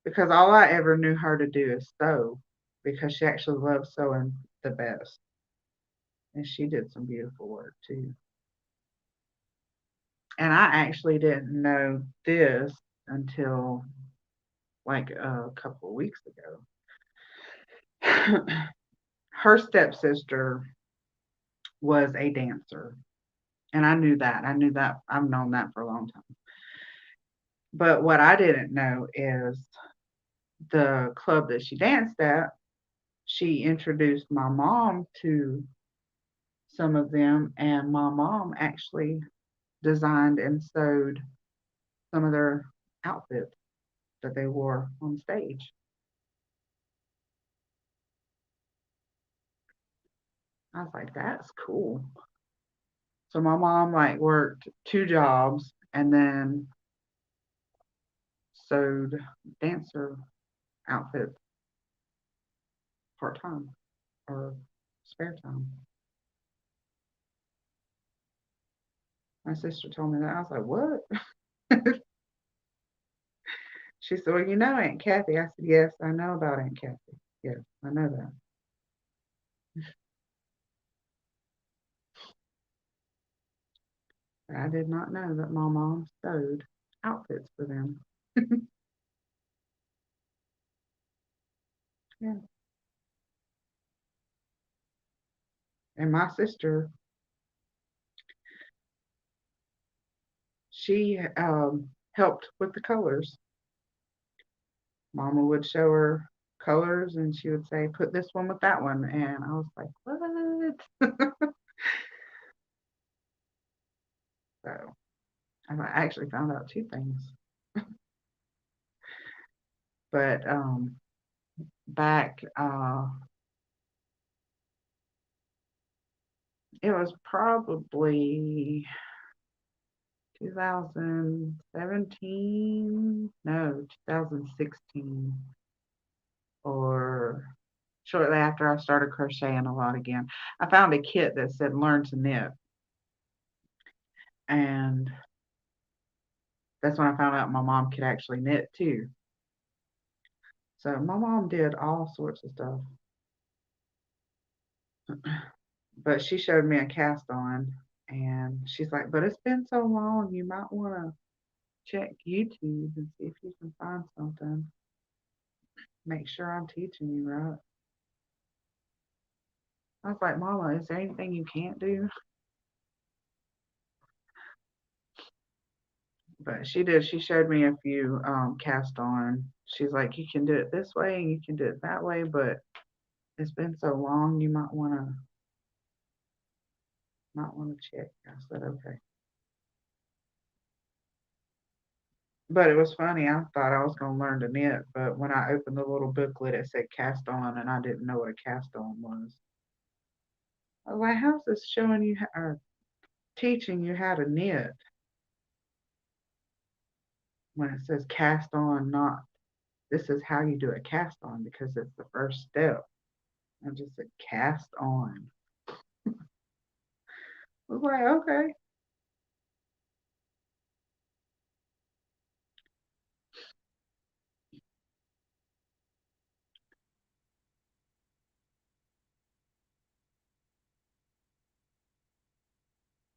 Speaker 1: Because all I ever knew her to do is sew, because she actually loves sewing the best, and she did some beautiful work too. And I actually didn't know this until like a couple of weeks ago. Her stepsister was a dancer, And I knew that. I knew that. I've known that for a long time. But what I didn't know is the club that she danced at, she introduced my mom to some of them, and my mom actually designed and sewed some of their outfits that they wore on stage. I was like, that's cool. So my mom like worked two jobs and then sewed dancer outfits part time or spare time. My sister told me that. I was like, what? She said, well, you know Aunt Kathy. I said, yes, I know about Aunt Kathy. Yes, I know that. But I did not know that my mom sewed outfits for them. Yeah. And my sister, she helped with the colors. Mama would show her colors and she would say, put this one with that one. And I was like, what? So I actually found out two things. But back, it was probably 2017, no, 2016, or shortly after I started crocheting a lot again. I found a kit that said learn to knit. And that's when I found out my mom could actually knit too. So my mom did all sorts of stuff. But she showed me a cast on and she's like, but it's been so long, you might want to check YouTube and see if you can find something. Make sure I'm teaching you right. I was like, Mama, is there anything you can't do? But she did. She showed me a few cast on. She's like, you can do it this way and you can do it that way, but it's been so long, you might want to check. I said, okay. But it was funny. I thought I was going to learn to knit, but when I opened the little booklet, it said cast on, and I didn't know what a cast on was. I was like, how's this showing you or teaching you how to knit when it says cast on, not this is how you do a cast on because it's the first step. I just said cast on. I was like, okay.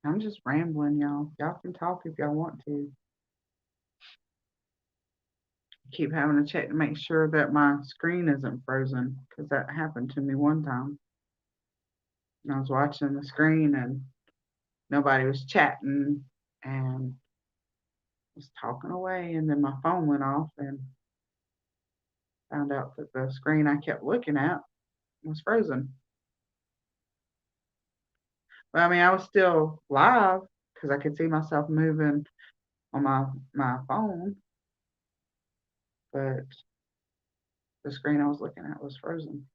Speaker 1: I'm just rambling, y'all. Y'all can talk if y'all want to. Keep having to check to make sure that my screen isn't frozen because that happened to me one time. I was watching the screen and nobody was chatting and was talking away, and then my phone went off and found out that the screen I kept looking at was frozen. But I mean, I was still live because I could see myself moving on my phone, but the screen I was looking at was frozen.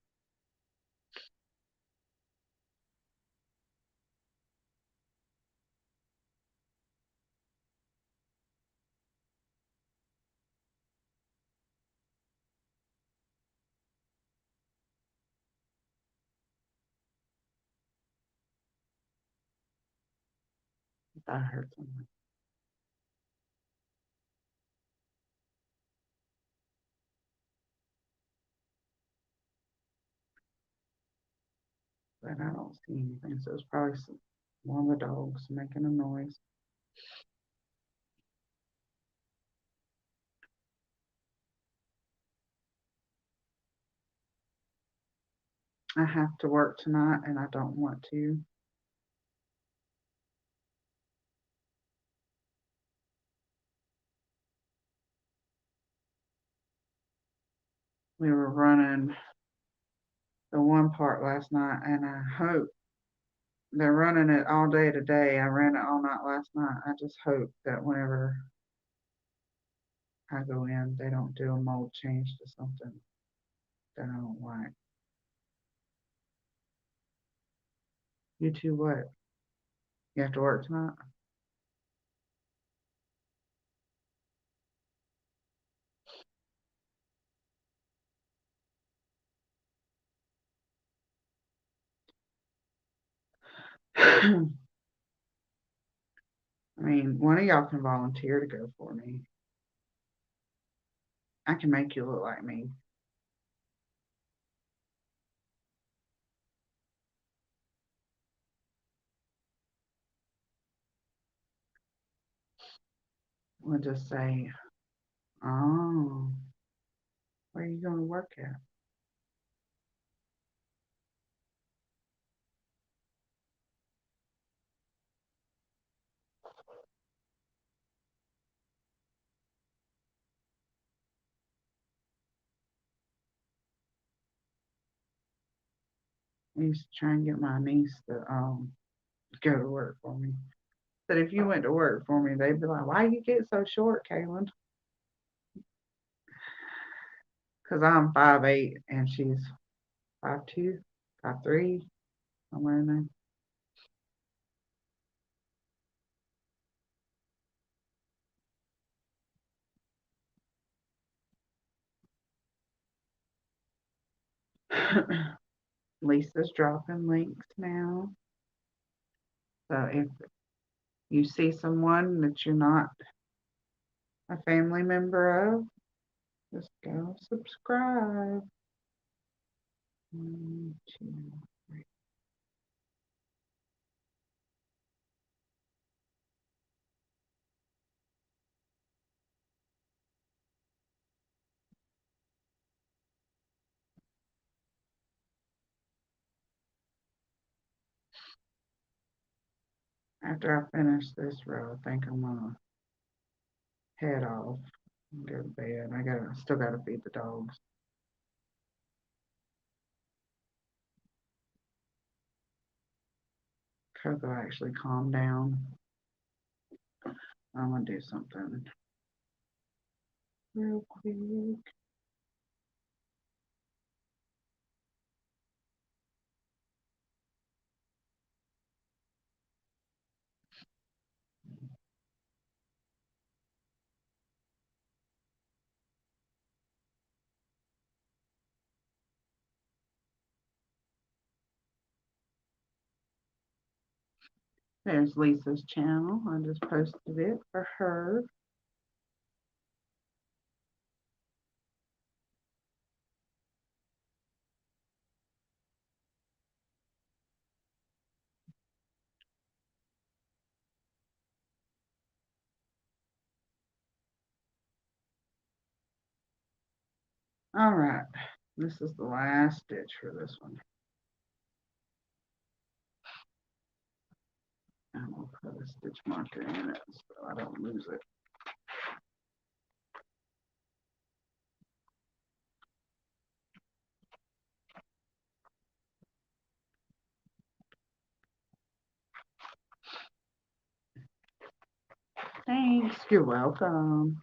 Speaker 1: I thought I heard something, but I don't see anything. So it's probably one of the dogs making a noise. I have to work tonight and I don't want to. We were running the one part last night, and I hope they're running it all day today. I ran it all night last night. I just hope that whenever I go in, they don't do a mold change to something that I don't like. You two, what? You have to work tonight? I mean, one of y'all can volunteer to go for me. I can make you look like me. We'll just say, oh, where are you going to work at? I used to try and get my niece to go to work for me. But if you went to work for me, they'd be like, why you get so short, Kaylin? Because I'm 5'8" and she's 5'2", 5'3", somewhere in there. Lisa's dropping links now. So if you see someone that you're not a family member of, just go subscribe. 1, 2, 3. After I finish this row, I think I'm gonna head off and go to bed. Still gotta feed the dogs. Coco actually calmed down. I'm gonna do something real quick. There's Lisa's channel. I just posted it for her. All right, this is the last stitch for this one. I'm gonna put a stitch marker in it so I don't lose it. Thanks, you're welcome.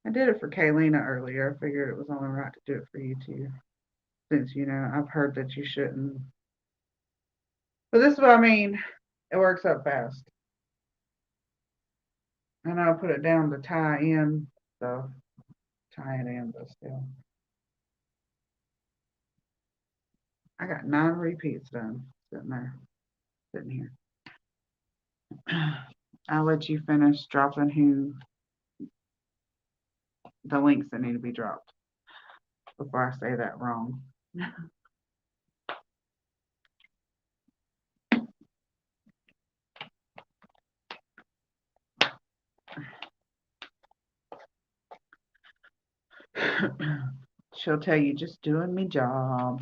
Speaker 1: I did it for Kaylina earlier. I figured it was only right to do it for you too, since I've heard that you shouldn't. But this is what I mean. It works up fast. And I'll put it down to tie in, so tie it in, but still. I got 9 repeats done sitting here. I'll let you finish dropping the links that need to be dropped before I say that wrong. She'll tell you, just doing me job.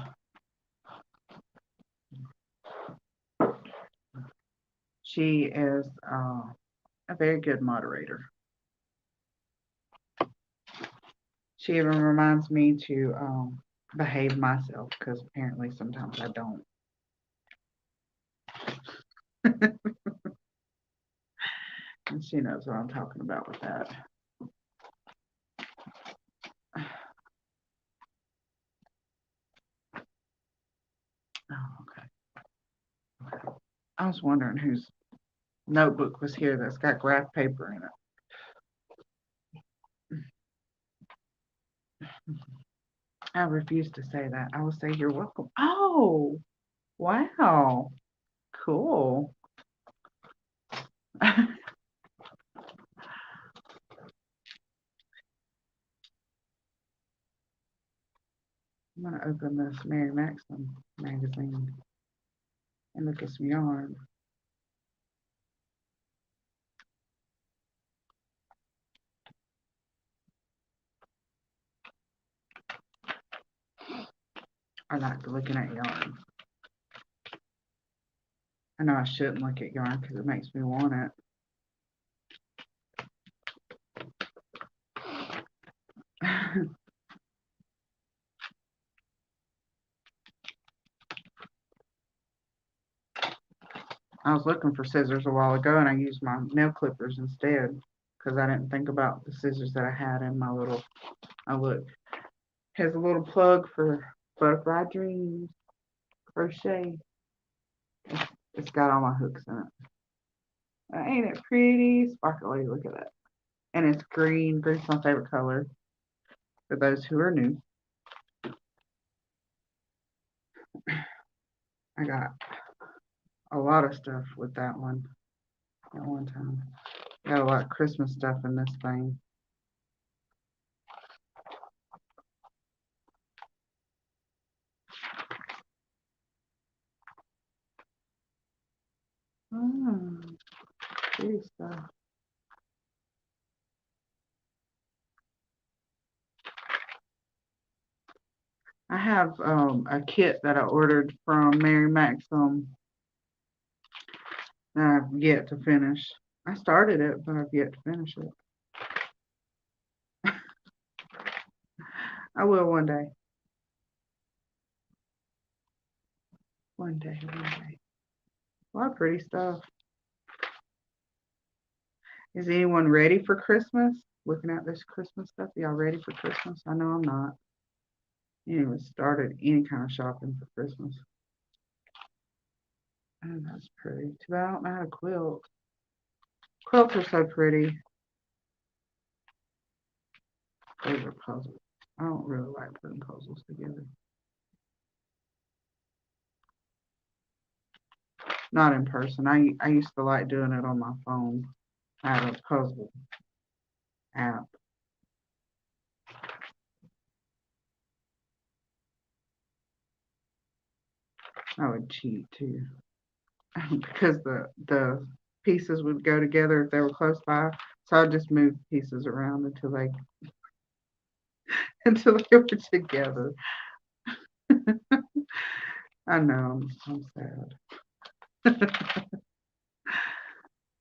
Speaker 1: She is a very good moderator. She even reminds me to behave myself because apparently sometimes I don't. And she knows what I'm talking about with that. Oh, okay. I was wondering whose notebook was here that's got graph paper in it. I refuse to say that. I will say you're welcome. Oh, wow. Cool. I'm going to open this Mary Maxim magazine and look at some yarn. I like looking at yarn. I know I shouldn't look at yarn because it makes me want it. I was looking for scissors a while ago and I used my nail clippers instead because I didn't think about the scissors that I had in my little. Oh, look, has a little plug for Butterfly Dreams Crochet. It's got all my hooks in it. Ain't it pretty? Sparkly, look at that. And it's green. Green's my favorite color for those who are new. I got a lot of stuff with that one at one time. Got a lot of Christmas stuff in this thing. Pretty stuff. I have a kit that I ordered from Mary Maxim that I've yet to finish. I started it, but I've yet to finish it. I will one day. One day, one day. A lot of pretty stuff. Is anyone ready for Christmas? Looking at this Christmas stuff, y'all ready for Christmas? I know I'm not. I ain't even started any kind of shopping for Christmas. Oh, that's pretty. Too bad I don't know how to quilt. Quilts are so pretty. Those are puzzles. I don't really like putting puzzles together. Not in person. I used to like doing it on my phone. I had a puzzle app. I would cheat too. Because the pieces would go together if they were close by. So I'd just move pieces around until they until they were together. I know, I'm sad.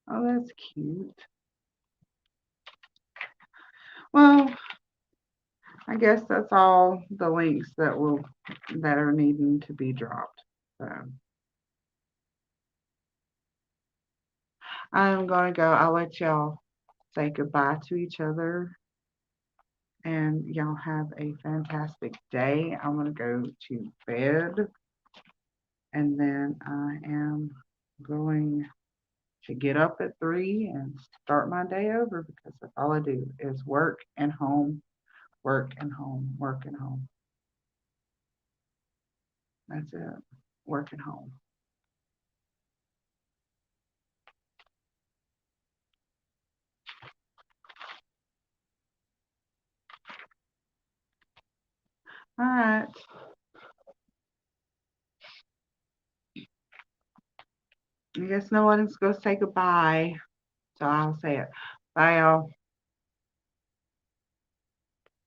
Speaker 1: Oh, that's cute. Well, I guess that's all the links that are needing to be dropped. So I'm gonna go. I'll let y'all say goodbye to each other and y'all have a fantastic day. I'm gonna go to bed and then I am going to get up at 3 and start my day over because that's all I do is work and home, work and home, work and home. That's it. Work and home. All right. I guess no one's going to say goodbye. So I'll say it. Bye, y'all.